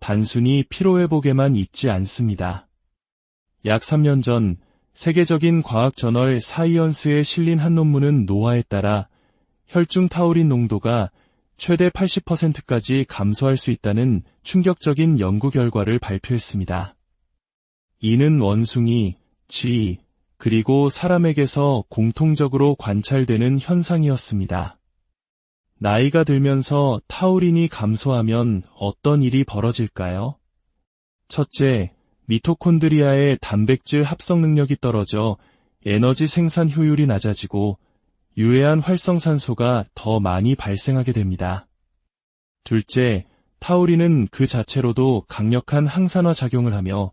단순히 피로회복에만 있지 않습니다. 약 3년 전 세계적인 과학 저널 사이언스에 실린 한 논문은 노화에 따라 혈중 타우린 농도가 최대 80%까지 감소할 수 있다는 충격적인 연구 결과를 발표했습니다. 이는 원숭이, 쥐, 그리고 사람에게서 공통적으로 관찰되는 현상이었습니다. 나이가 들면서 타우린이 감소하면 어떤 일이 벌어질까요? 첫째, 미토콘드리아의 단백질 합성 능력이 떨어져 에너지 생산 효율이 낮아지고 유해한 활성산소가 더 많이 발생하게 됩니다. 둘째, 타우린은 그 자체로도 강력한 항산화 작용을 하며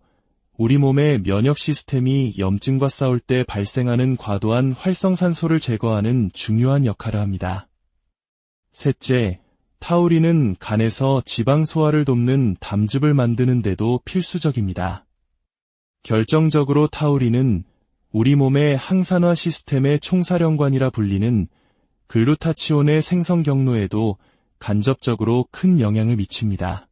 우리 몸의 면역 시스템이 염증과 싸울 때 발생하는 과도한 활성산소를 제거하는 중요한 역할을 합니다. 셋째, 타우린은 간에서 지방 소화를 돕는 담즙을 만드는 데도 필수적입니다. 결정적으로 타우린은 우리 몸의 항산화 시스템의 총사령관이라 불리는 글루타치온의 생성 경로에도 간접적으로 큰 영향을 미칩니다.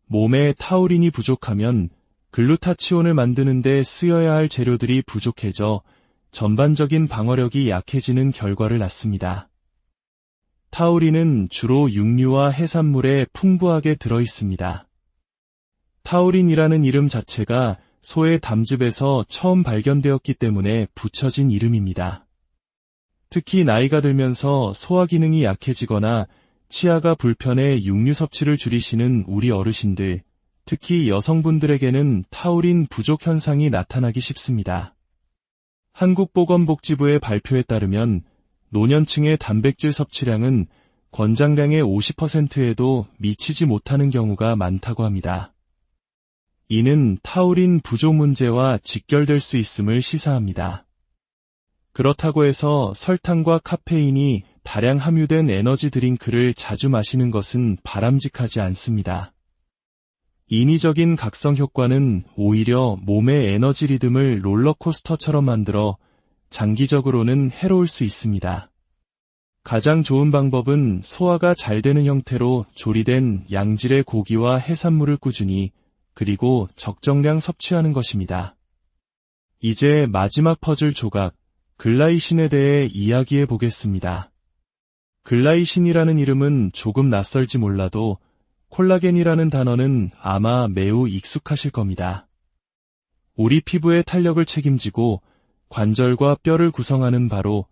몸에 타우린이 부족하면 글루타치온을 만드는 데 쓰여야 할 재료들이 부족해져 전반적인 방어력이 약해지는 결과를 낳습니다. 타우린은 주로 육류와 해산물에 풍부하게 들어있습니다. 타우린이라는 이름 자체가 소의 담즙에서 처음 발견되었기 때문에 붙여진 이름입니다. 특히 나이가 들면서 소화 기능이 약해지거나 치아가 불편해 육류 섭취를 줄이시는 우리 어르신들, 특히 여성분들에게는 타우린 부족 현상이 나타나기 쉽습니다. 한국보건복지부의 발표에 따르면 노년층의 단백질 섭취량은 권장량의 50%에도 미치지 못하는 경우가 많다고 합니다. 이는 타우린 부족 문제와 직결될 수 있음을 시사합니다. 그렇다고 해서 설탕과 카페인이 다량 함유된 에너지 드링크를 자주 마시는 것은 바람직하지 않습니다. 인위적인 각성 효과는 오히려 몸의 에너지 리듬을 롤러코스터처럼 만들어 장기적으로는 해로울 수 있습니다. 가장 좋은 방법은 소화가 잘 되는 형태로 조리된 양질의 고기와 해산물을 꾸준히 그리고 적정량 섭취하는 것입니다. 이제 마지막 퍼즐 조각, 글라이신에 대해 이야기해 보겠습니다. 글라이신이라는 이름은 조금 낯설지 몰라도 콜라겐이라는 단어는 아마 매우 익숙하실 겁니다. 우리 피부의 탄력을 책임지고 관절과 뼈를 구성하는 바로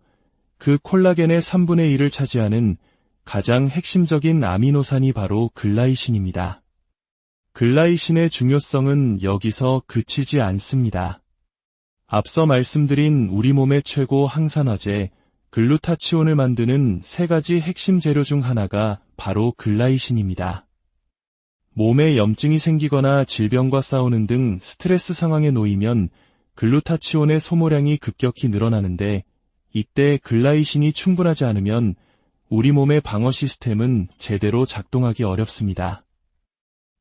그 콜라겐의 3분의 1을 차지하는 가장 핵심적인 아미노산이 바로 글라이신입니다. 글라이신의 중요성은 여기서 그치지 않습니다. 앞서 말씀드린 우리 몸의 최고 항산화제 글루타치온을 만드는 세 가지 핵심 재료 중 하나가 바로 글라이신입니다. 몸에 염증이 생기거나 질병과 싸우는 등 스트레스 상황에 놓이면 글루타치온의 소모량이 급격히 늘어나는데, 이때 글라이신이 충분하지 않으면 우리 몸의 방어 시스템은 제대로 작동하기 어렵습니다.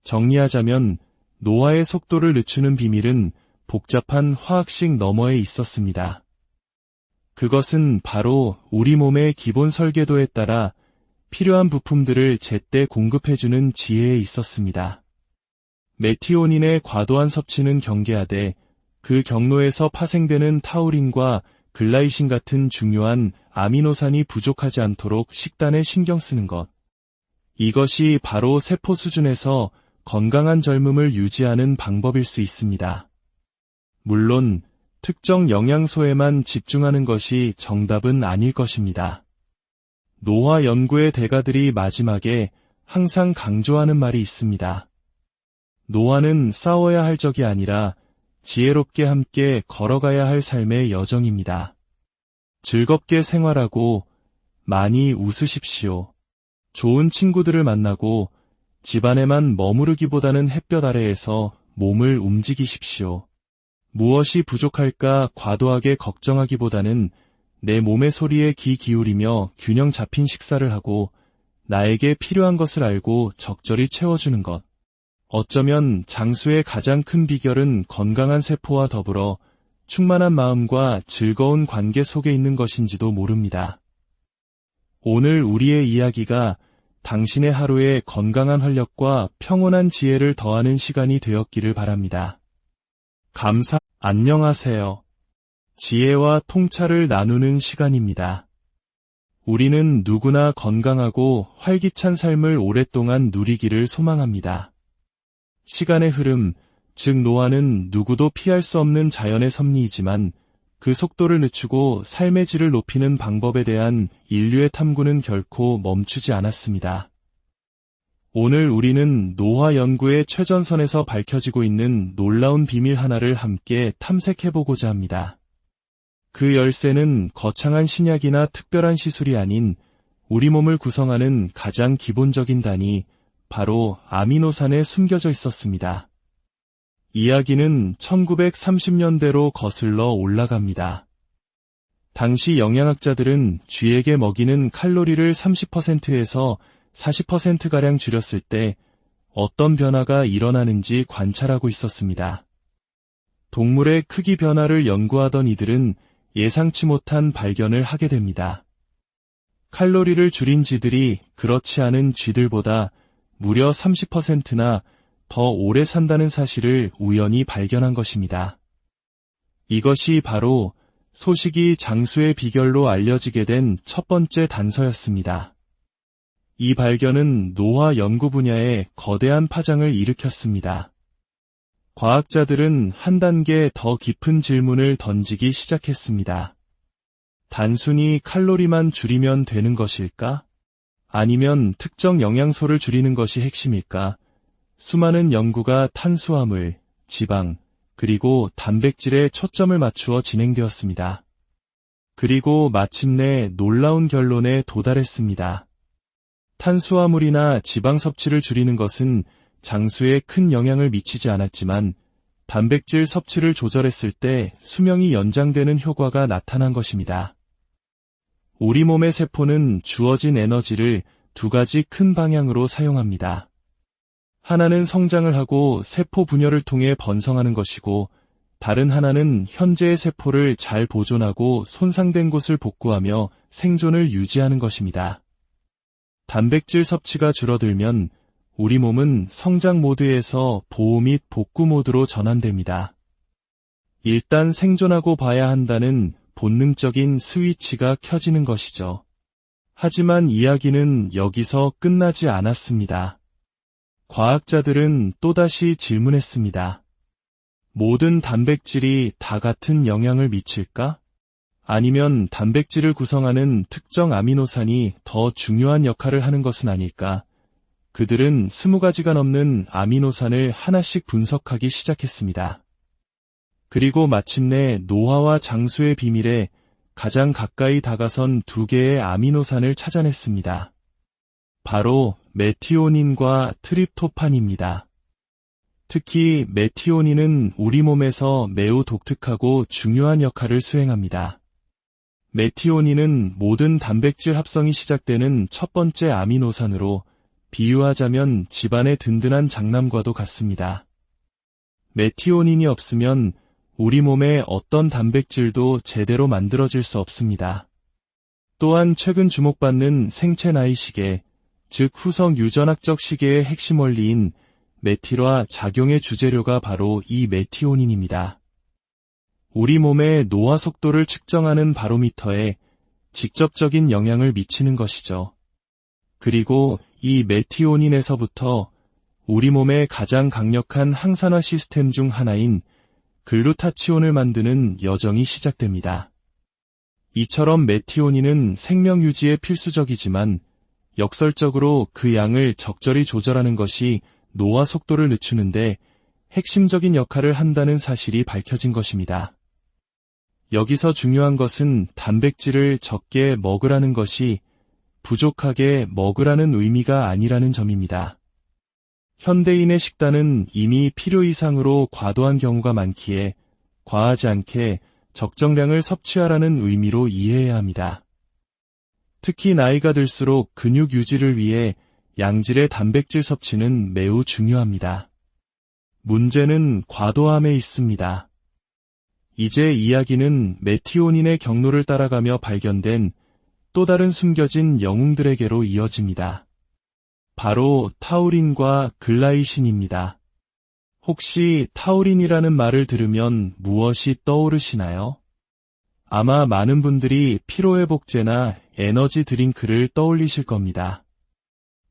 정리하자면 노화의 속도를 늦추는 비밀은 복잡한 화학식 너머에 있었습니다. 그것은 바로 우리 몸의 기본 설계도에 따라 필요한 부품들을 제때 공급해주는 지혜에 있었습니다. 메티오닌의 과도한 섭취는 경계하되 그 경로에서 파생되는 타우린과 글라이신 같은 중요한 아미노산이 부족하지 않도록 식단에 신경 쓰는 것. 이것이 바로 세포 수준에서 건강한 젊음을 유지하는 방법일 수 있습니다. 물론 특정 영양소에만 집중하는 것이 정답은 아닐 것입니다. 노화 연구의 대가들이 마지막에 항상 강조하는 말이 있습니다. 노화는 싸워야 할 적이 아니라 지혜롭게 함께 걸어가야 할 삶의 여정입니다. 즐겁게 생활하고 많이 웃으십시오. 좋은 친구들을 만나고 집안에만 머무르기보다는 햇볕 아래에서 몸을 움직이십시오. 무엇이 부족할까 과도하게 걱정하기보다는 내 몸의 소리에 귀 기울이며 균형 잡힌 식사를 하고 나에게 필요한 것을 알고 적절히 채워주는 것. 어쩌면 장수의 가장 큰 비결은 건강한 세포와 더불어 충만한 마음과 즐거운 관계 속에 있는 것인지도 모릅니다. 오늘 우리의 이야기가 당신의 하루에 건강한 활력과 평온한 지혜를 더하는 시간이 되었기를 바랍니다. 안녕하세요. 지혜와 통찰을 나누는 시간입니다. 우리는 누구나 건강하고 활기찬 삶을 오랫동안 누리기를 소망합니다. 시간의 흐름, 즉 노화는 누구도 피할 수 없는 자연의 섭리이지만 그 속도를 늦추고 삶의 질을 높이는 방법에 대한 인류의 탐구는 결코 멈추지 않았습니다. 오늘 우리는 노화 연구의 최전선에서 밝혀지고 있는 놀라운 비밀 하나를 함께 탐색해보고자 합니다. 그 열쇠는 거창한 신약이나 특별한 시술이 아닌 우리 몸을 구성하는 가장 기본적인 단위, 바로 아미노산에 숨겨져 있었습니다. 이야기는 1930년대로 거슬러 올라갑니다. 당시 영양학자들은 쥐에게 먹이는 칼로리를 30%에서 40%가량 줄였을 때 어떤 변화가 일어나는지 관찰하고 있었습니다. 동물의 크기 변화를 연구하던 이들은 예상치 못한 발견을 하게 됩니다. 칼로리를 줄인 쥐들이 그렇지 않은 쥐들보다 무려 30%나 더 오래 산다는 사실을 우연히 발견한 것입니다. 이것이 바로 소식이 장수의 비결로 알려지게 된 첫 번째 단서였습니다. 이 발견은 노화 연구 분야에 거대한 파장을 일으켰습니다. 과학자들은 한 단계 더 깊은 질문을 던지기 시작했습니다. 단순히 칼로리만 줄이면 되는 것일까? 아니면 특정 영양소를 줄이는 것이 핵심일까? 수많은 연구가 탄수화물, 지방, 그리고 단백질에 초점을 맞추어 진행되었습니다. 그리고 마침내 놀라운 결론에 도달했습니다. 탄수화물이나 지방 섭취를 줄이는 것은 장수에 큰 영향을 미치지 않았지만 단백질 섭취를 조절했을 때 수명이 연장되는 효과가 나타난 것입니다. 우리 몸의 세포는 주어진 에너지를 두 가지 큰 방향으로 사용합니다. 하나는 성장을 하고 세포 분열을 통해 번성하는 것이고, 다른 하나는 현재의 세포를 잘 보존하고 손상된 곳을 복구하며 생존을 유지하는 것입니다. 단백질 섭취가 줄어들면 우리 몸은 성장 모드에서 보호 및 복구 모드로 전환됩니다. 일단 생존하고 봐야 한다는 본능적인 스위치가 켜지는 것이죠. 하지만 이야기는 여기서 끝나지 않았습니다. 과학자들은 또다시 질문했습니다. 모든 단백질이 다 같은 영향을 미칠까? 아니면 단백질을 구성하는 특정 아미노산이 더 중요한 역할을 하는 것은 아닐까? 그들은 20가지가 넘는 아미노산을 하나씩 분석하기 시작했습니다. 그리고 마침내 노화와 장수의 비밀에 가장 가까이 다가선 두 개의 아미노산을 찾아냈습니다. 바로 메티오닌과 트립토판입니다. 특히 메티오닌은 우리 몸에서 매우 독특하고 중요한 역할을 수행합니다. 메티오닌은 모든 단백질 합성이 시작되는 첫 번째 아미노산으로 비유하자면 집안의 든든한 장남과도 같습니다. 메티오닌이 없으면 우리 몸의 어떤 단백질도 제대로 만들어질 수 없습니다. 또한 최근 주목받는 생체 나이 시계, 즉 후성 유전학적 시계의 핵심 원리인 메틸화 작용의 주재료가 바로 이 메티오닌입니다. 우리 몸의 노화 속도를 측정하는 바로미터에 직접적인 영향을 미치는 것이죠. 그리고 이 메티오닌에서부터 우리 몸의 가장 강력한 항산화 시스템 중 하나인 글루타치온을 만드는 여정이 시작됩니다. 이처럼 메티오닌은 생명 유지에 필수적이지만 역설적으로 그 양을 적절히 조절하는 것이 노화 속도를 늦추는데 핵심적인 역할을 한다는 사실이 밝혀진 것입니다. 여기서 중요한 것은 단백질을 적게 먹으라는 것이 부족하게 먹으라는 의미가 아니라는 점입니다. 현대인의 식단은 이미 필요 이상으로 과도한 경우가 많기에 과하지 않게 적정량을 섭취하라는 의미로 이해해야 합니다. 특히 나이가 들수록 근육 유지를 위해 양질의 단백질 섭취는 매우 중요합니다. 문제는 과도함에 있습니다. 이제 이야기는 메티오닌의 경로를 따라가며 발견된 또 다른 숨겨진 영웅들에게로 이어집니다. 바로 타우린과 글라이신입니다. 혹시 타우린이라는 말을 들으면 무엇이 떠오르시나요? 아마 많은 분들이 피로회복제나 에너지 드링크를 떠올리실 겁니다.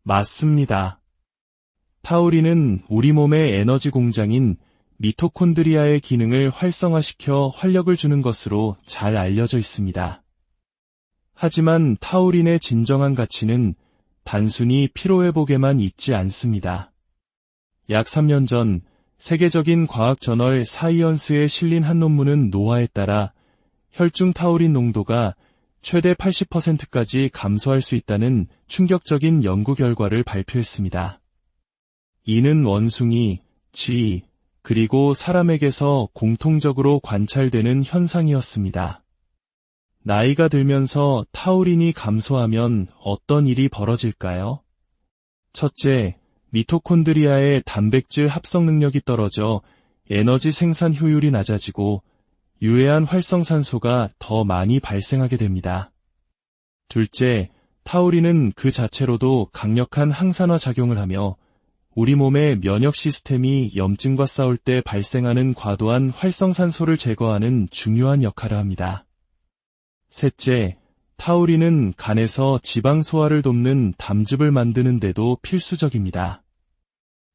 맞습니다. 타우린은 우리 몸의 에너지 공장인 미토콘드리아의 기능을 활성화시켜 활력을 주는 것으로 잘 알려져 있습니다. 하지만 타우린의 진정한 가치는 단순히 피로회복에만 있지 않습니다. 약 3년 전 세계적인 과학 저널 사이언스에 실린 한 논문은 노화에 따라 혈중 타우린 농도가 최대 80%까지 감소할 수 있다는 충격적인 연구 결과를 발표했습니다. 이는 원숭이, 쥐, 그리고 사람에게서 공통적으로 관찰되는 현상이었습니다. 나이가 들면서 타우린이 감소하면 어떤 일이 벌어질까요? 첫째, 미토콘드리아의 단백질 합성 능력이 떨어져 에너지 생산 효율이 낮아지고 유해한 활성산소가 더 많이 발생하게 됩니다. 둘째, 타우린은 그 자체로도 강력한 항산화 작용을 하며 우리 몸의 면역 시스템이 염증과 싸울 때 발생하는 과도한 활성산소를 제거하는 중요한 역할을 합니다. 셋째, 타우린은 간에서 지방 소화를 돕는 담즙을 만드는 데도 필수적입니다.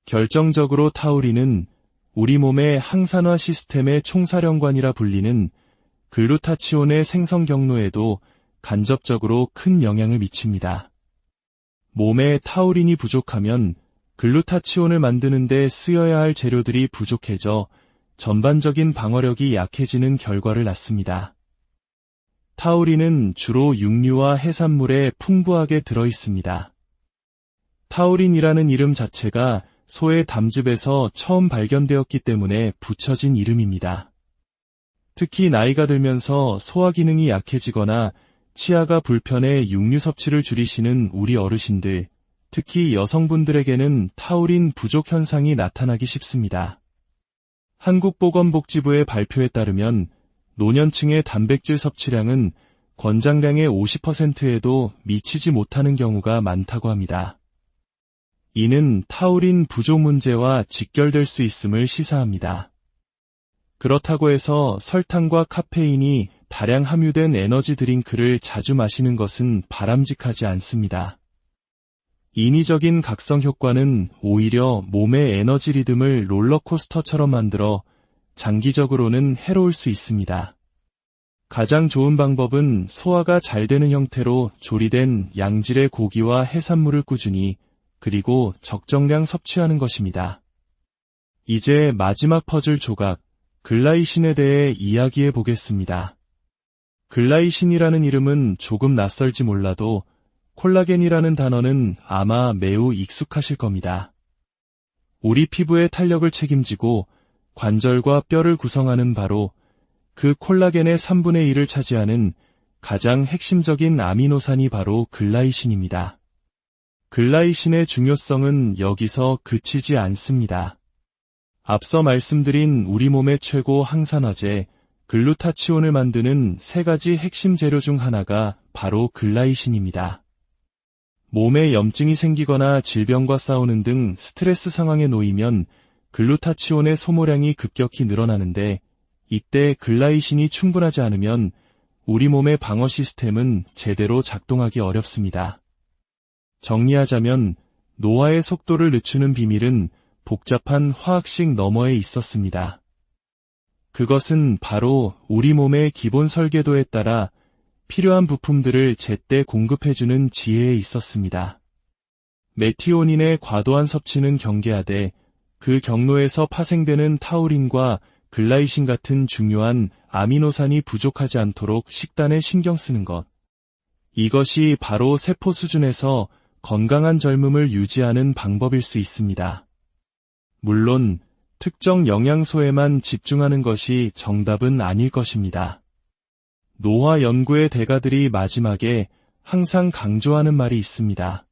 결정적으로 타우린은 우리 몸의 항산화 시스템의 총사령관이라 불리는 글루타치온의 생성 경로에도 간접적으로 큰 영향을 미칩니다. 몸에 타우린이 부족하면 글루타치온을 만드는 데 쓰여야 할 재료들이 부족해져 전반적인 방어력이 약해지는 결과를 낳습니다. 타우린은 주로 육류와 해산물에 풍부하게 들어있습니다. 타우린이라는 이름 자체가 소의 담즙에서 처음 발견되었기 때문에 붙여진 이름입니다. 특히 나이가 들면서 소화 기능이 약해지거나 치아가 불편해 육류 섭취를 줄이시는 우리 어르신들, 특히 여성분들에게는 타우린 부족 현상이 나타나기 쉽습니다. 한국보건복지부의 발표에 따르면 노년층의 단백질 섭취량은 권장량의 50%에도 미치지 못하는 경우가 많다고 합니다. 이는 타우린 부족 문제와 직결될 수 있음을 시사합니다. 그렇다고 해서 설탕과 카페인이 다량 함유된 에너지 드링크를 자주 마시는 것은 바람직하지 않습니다. 인위적인 각성 효과는 오히려 몸의 에너지 리듬을 롤러코스터처럼 만들어 장기적으로는 해로울 수 있습니다. 가장 좋은 방법은 소화가 잘 되는 형태로 조리된 양질의 고기와 해산물을 꾸준히 그리고 적정량 섭취하는 것입니다. 이제 마지막 퍼즐 조각, 글라이신에 대해 이야기해 보겠습니다. 글라이신이라는 이름은 조금 낯설지 몰라도 콜라겐이라는 단어는 아마 매우 익숙하실 겁니다. 우리 피부의 탄력을 책임지고 관절과 뼈를 구성하는 바로 그 콜라겐의 3분의 1을 차지하는 가장 핵심적인 아미노산이 바로 글라이신입니다. 글라이신의 중요성은 여기서 그치지 않습니다. 앞서 말씀드린 우리 몸의 최고 항산화제 글루타치온을 만드는 세 가지 핵심 재료 중 하나가 바로 글라이신입니다. 몸에 염증이 생기거나 질병과 싸우는 등 스트레스 상황에 놓이면 글루타치온의 소모량이 급격히 늘어나는데, 이때 글라이신이 충분하지 않으면 우리 몸의 방어 시스템은 제대로 작동하기 어렵습니다. 정리하자면 노화의 속도를 늦추는 비밀은 복잡한 화학식 너머에 있었습니다. 그것은 바로 우리 몸의 기본 설계도에 따라 필요한 부품들을 제때 공급해주는 지혜에 있었습니다. 메티오닌의 과도한 섭취는 경계하되 그 경로에서 파생되는 타우린과 글라이신 같은 중요한 아미노산이 부족하지 않도록 식단에 신경 쓰는 것. 이것이 바로 세포 수준에서 건강한 젊음을 유지하는 방법일 수 있습니다. 물론 특정 영양소에만 집중하는 것이 정답은 아닐 것입니다. 노화 연구의 대가들이 마지막에 항상 강조하는 말이 있습니다.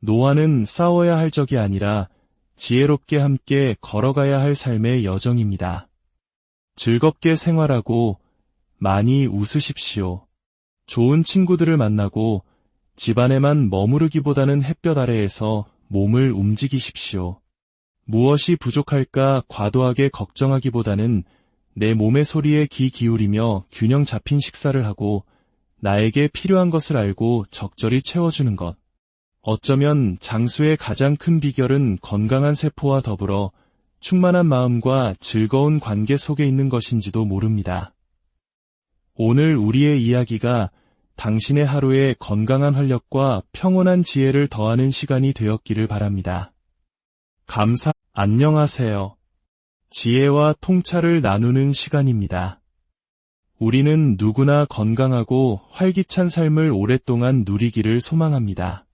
노화는 싸워야 할 적이 아니라 지혜롭게 함께 걸어가야 할 삶의 여정입니다. 즐겁게 생활하고 많이 웃으십시오. 좋은 친구들을 만나고 집안에만 머무르기보다는 햇볕 아래에서 몸을 움직이십시오. 무엇이 부족할까 과도하게 걱정하기보다는 내 몸의 소리에 귀 기울이며 균형 잡힌 식사를 하고 나에게 필요한 것을 알고 적절히 채워주는 것. 어쩌면 장수의 가장 큰 비결은 건강한 세포와 더불어 충만한 마음과 즐거운 관계 속에 있는 것인지도 모릅니다. 오늘 우리의 이야기가 당신의 하루에 건강한 활력과 평온한 지혜를 더하는 시간이 되었기를 바랍니다. 안녕하세요. 지혜와 통찰을 나누는 시간입니다. 우리는 누구나 건강하고 활기찬 삶을 오랫동안 누리기를 소망합니다.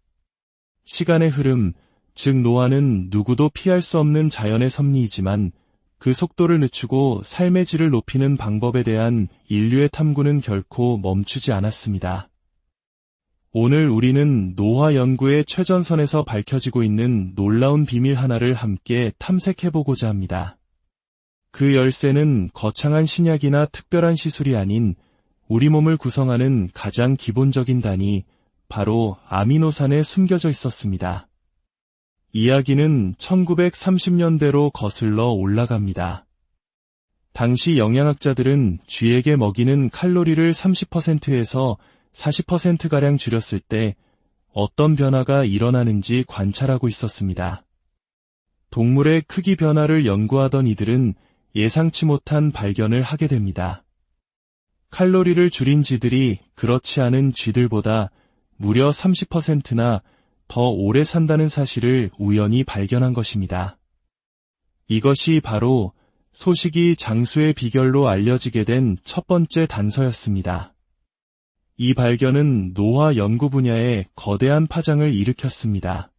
시간의 흐름, 즉 노화는 누구도 피할 수 없는 자연의 섭리이지만 그 속도를 늦추고 삶의 질을 높이는 방법에 대한 인류의 탐구는 결코 멈추지 않았습니다. 오늘 우리는 노화 연구의 최전선에서 밝혀지고 있는 놀라운 비밀 하나를 함께 탐색해보고자 합니다. 그 열쇠는 거창한 신약이나 특별한 시술이 아닌 우리 몸을 구성하는 가장 기본적인 단위, 바로 아미노산에 숨겨져 있었습니다. 이야기는 1930년대로 거슬러 올라갑니다. 당시 영양학자들은 쥐에게 먹이는 칼로리를 30%에서 40%가량 줄였을 때 어떤 변화가 일어나는지 관찰하고 있었습니다. 동물의 크기 변화를 연구하던 이들은 예상치 못한 발견을 하게 됩니다. 칼로리를 줄인 쥐들이 그렇지 않은 쥐들보다 무려 30%나 더 오래 산다는 사실을 우연히 발견한 것입니다. 이것이 바로 소식이 장수의 비결로 알려지게 된 첫 번째 단서였습니다. 이 발견은 노화 연구 분야에 거대한 파장을 일으켰습니다.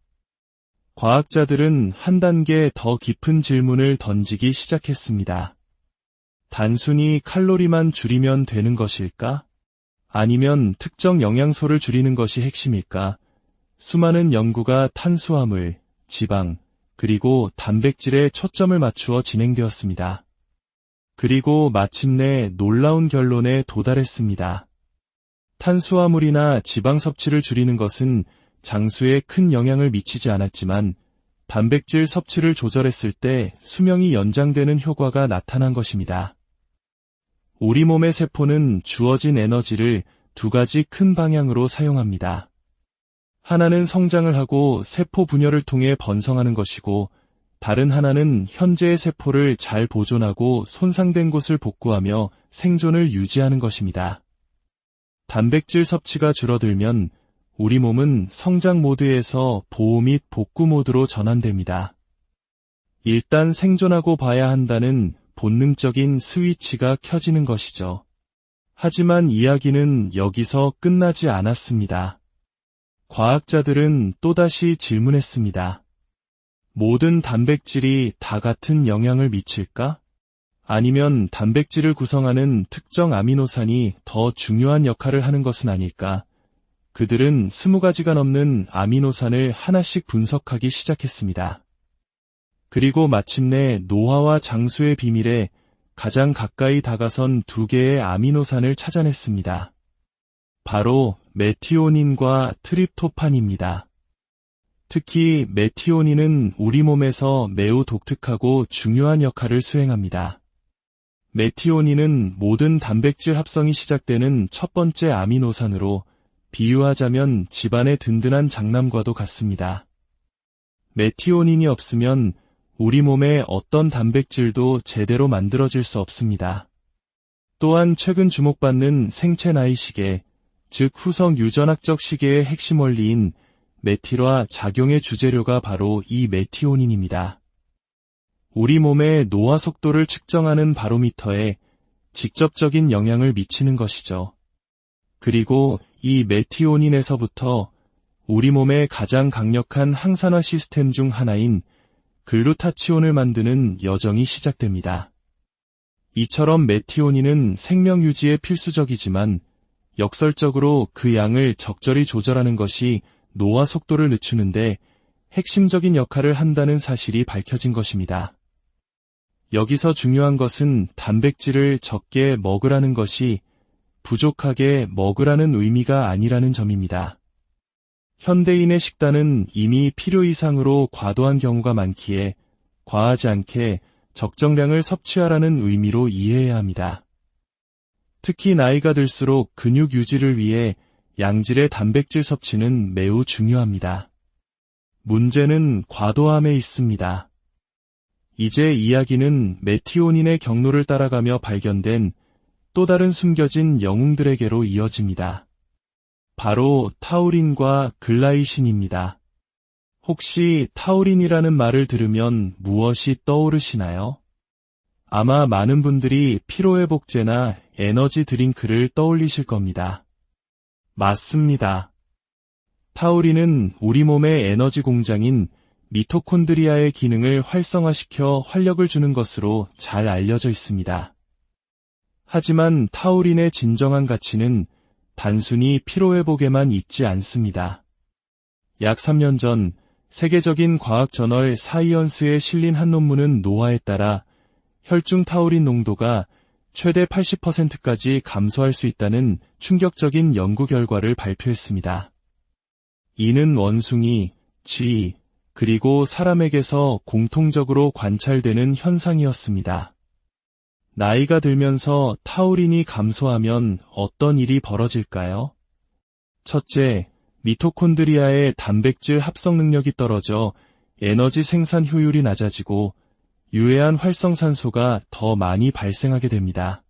과학자들은 한 단계 더 깊은 질문을 던지기 시작했습니다. 단순히 칼로리만 줄이면 되는 것일까? 아니면 특정 영양소를 줄이는 것이 핵심일까? 수많은 연구가 탄수화물, 지방, 그리고 단백질에 초점을 맞추어 진행되었습니다. 그리고 마침내 놀라운 결론에 도달했습니다. 탄수화물이나 지방 섭취를 줄이는 것은 장수에 큰 영향을 미치지 않았지만 단백질 섭취를 조절했을 때 수명이 연장되는 효과가 나타난 것입니다. 우리 몸의 세포는 주어진 에너지를 두 가지 큰 방향으로 사용합니다. 하나는 성장을 하고 세포 분열을 통해 번성하는 것이고, 다른 하나는 현재의 세포를 잘 보존하고 손상된 곳을 복구하며 생존을 유지하는 것입니다. 단백질 섭취가 줄어들면 우리 몸은 성장 모드에서 보호 및 복구 모드로 전환됩니다. 일단 생존하고 봐야 한다는 본능적인 스위치가 켜지는 것이죠. 하지만 이야기는 여기서 끝나지 않았습니다. 과학자들은 또다시 질문했습니다. 모든 단백질이 다 같은 영향을 미칠까? 아니면 단백질을 구성하는 특정 아미노산이 더 중요한 역할을 하는 것은 아닐까? 그들은 20가지가 넘는 아미노산을 하나씩 분석하기 시작했습니다. 그리고 마침내 노화와 장수의 비밀에 가장 가까이 다가선 2개의 아미노산을 찾아냈습니다. 바로 메티오닌과 트립토판입니다. 특히 메티오닌은 우리 몸에서 매우 독특하고 중요한 역할을 수행합니다. 메티오닌은 모든 단백질 합성이 시작되는 첫 번째 아미노산으로 비유하자면 집안의 든든한 장남과도 같습니다. 메티오닌이 없으면 우리 몸의 어떤 단백질도 제대로 만들어질 수 없습니다. 또한 최근 주목받는 생체 나이 시계, 즉 후성 유전학적 시계의 핵심 원리인 메틸화 작용의 주재료가 바로 이 메티오닌입니다. 우리 몸의 노화 속도를 측정하는 바로미터에 직접적인 영향을 미치는 것이죠. 그리고 이 메티오닌에서부터 우리 몸의 가장 강력한 항산화 시스템 중 하나인 글루타치온을 만드는 여정이 시작됩니다. 이처럼 메티오닌은 생명 유지에 필수적이지만 역설적으로 그 양을 적절히 조절하는 것이 노화 속도를 늦추는데 핵심적인 역할을 한다는 사실이 밝혀진 것입니다. 여기서 중요한 것은 단백질을 적게 먹으라는 것이 부족하게 먹으라는 의미가 아니라는 점입니다. 현대인의 식단은 이미 필요 이상으로 과도한 경우가 많기에 과하지 않게 적정량을 섭취하라는 의미로 이해해야 합니다. 특히 나이가 들수록 근육 유지를 위해 양질의 단백질 섭취는 매우 중요합니다. 문제는 과도함에 있습니다. 이제 이야기는 메티오닌의 경로를 따라가며 발견된 또 다른 숨겨진 영웅들에게로 이어집니다. 바로 타우린과 글라이신입니다. 혹시 타우린이라는 말을 들으면 무엇이 떠오르시나요? 아마 많은 분들이 피로회복제나 에너지 드링크를 떠올리실 겁니다. 맞습니다. 타우린은 우리 몸의 에너지 공장인 미토콘드리아의 기능을 활성화시켜 활력을 주는 것으로 잘 알려져 있습니다. 하지만 타우린의 진정한 가치는 단순히 피로회복에만 있지 않습니다. 약 3년 전 세계적인 과학 저널 사이언스에 실린 한 논문은 노화에 따라 혈중 타우린 농도가 최대 80%까지 감소할 수 있다는 충격적인 연구 결과를 발표했습니다. 이는 원숭이, 쥐, 그리고 사람에게서 공통적으로 관찰되는 현상이었습니다. 나이가 들면서 타우린이 감소하면 어떤 일이 벌어질까요? 첫째, 미토콘드리아의 단백질 합성 능력이 떨어져 에너지 생산 효율이 낮아지고 유해한 활성산소가 더 많이 발생하게 됩니다.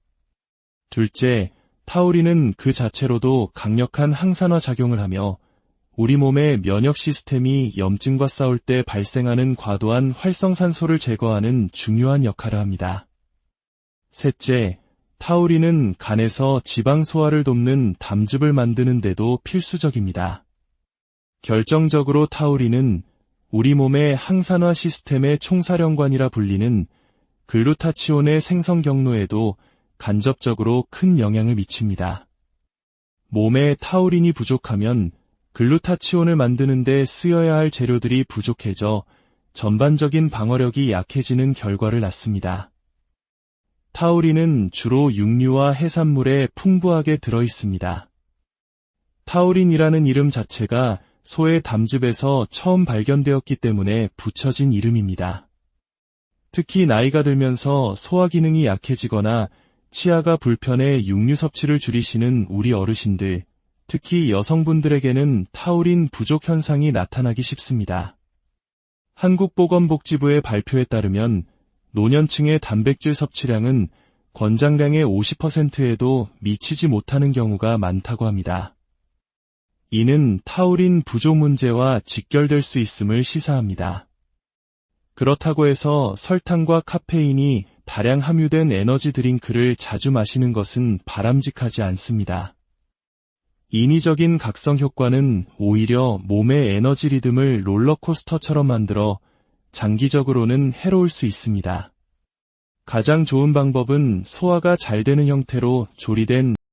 둘째, 타우린은 그 자체로도 강력한 항산화 작용을 하며 우리 몸의 면역 시스템이 염증과 싸울 때 발생하는 과도한 활성산소를 제거하는 중요한 역할을 합니다. 셋째, 타우린은 간에서 지방 소화를 돕는 담즙을 만드는 데도 필수적입니다. 결정적으로 타우린은 우리 몸의 항산화 시스템의 총사령관이라 불리는 글루타치온의 생성 경로에도 간접적으로 큰 영향을 미칩니다. 몸에 타우린이 부족하면 글루타치온을 만드는 데 쓰여야 할 재료들이 부족해져 전반적인 방어력이 약해지는 결과를 낳습니다. 타우린은 주로 육류와 해산물에 풍부하게 들어있습니다. 타우린이라는 이름 자체가 소의 담즙에서 처음 발견되었기 때문에 붙여진 이름입니다. 특히 나이가 들면서 소화 기능이 약해지거나 치아가 불편해 육류 섭취를 줄이시는 우리 어르신들, 특히 여성분들에게는 타우린 부족 현상이 나타나기 쉽습니다. 한국보건복지부의 발표에 따르면 노년층의 단백질 섭취량은 권장량의 50%에도 미치지 못하는 경우가 많다고 합니다. 이는 타우린 부족 문제와 직결될 수 있음을 시사합니다. 그렇다고 해서 설탕과 카페인이 다량 함유된 에너지 드링크를 자주 마시는 것은 바람직하지 않습니다. 인위적인 각성 효과는 오히려 몸의 에너지 리듬을 롤러코스터처럼 만들어 장기적으로는 해로울 수 있습니다. 가장 좋은 방법은 소화가 잘 되는 형태로 조리된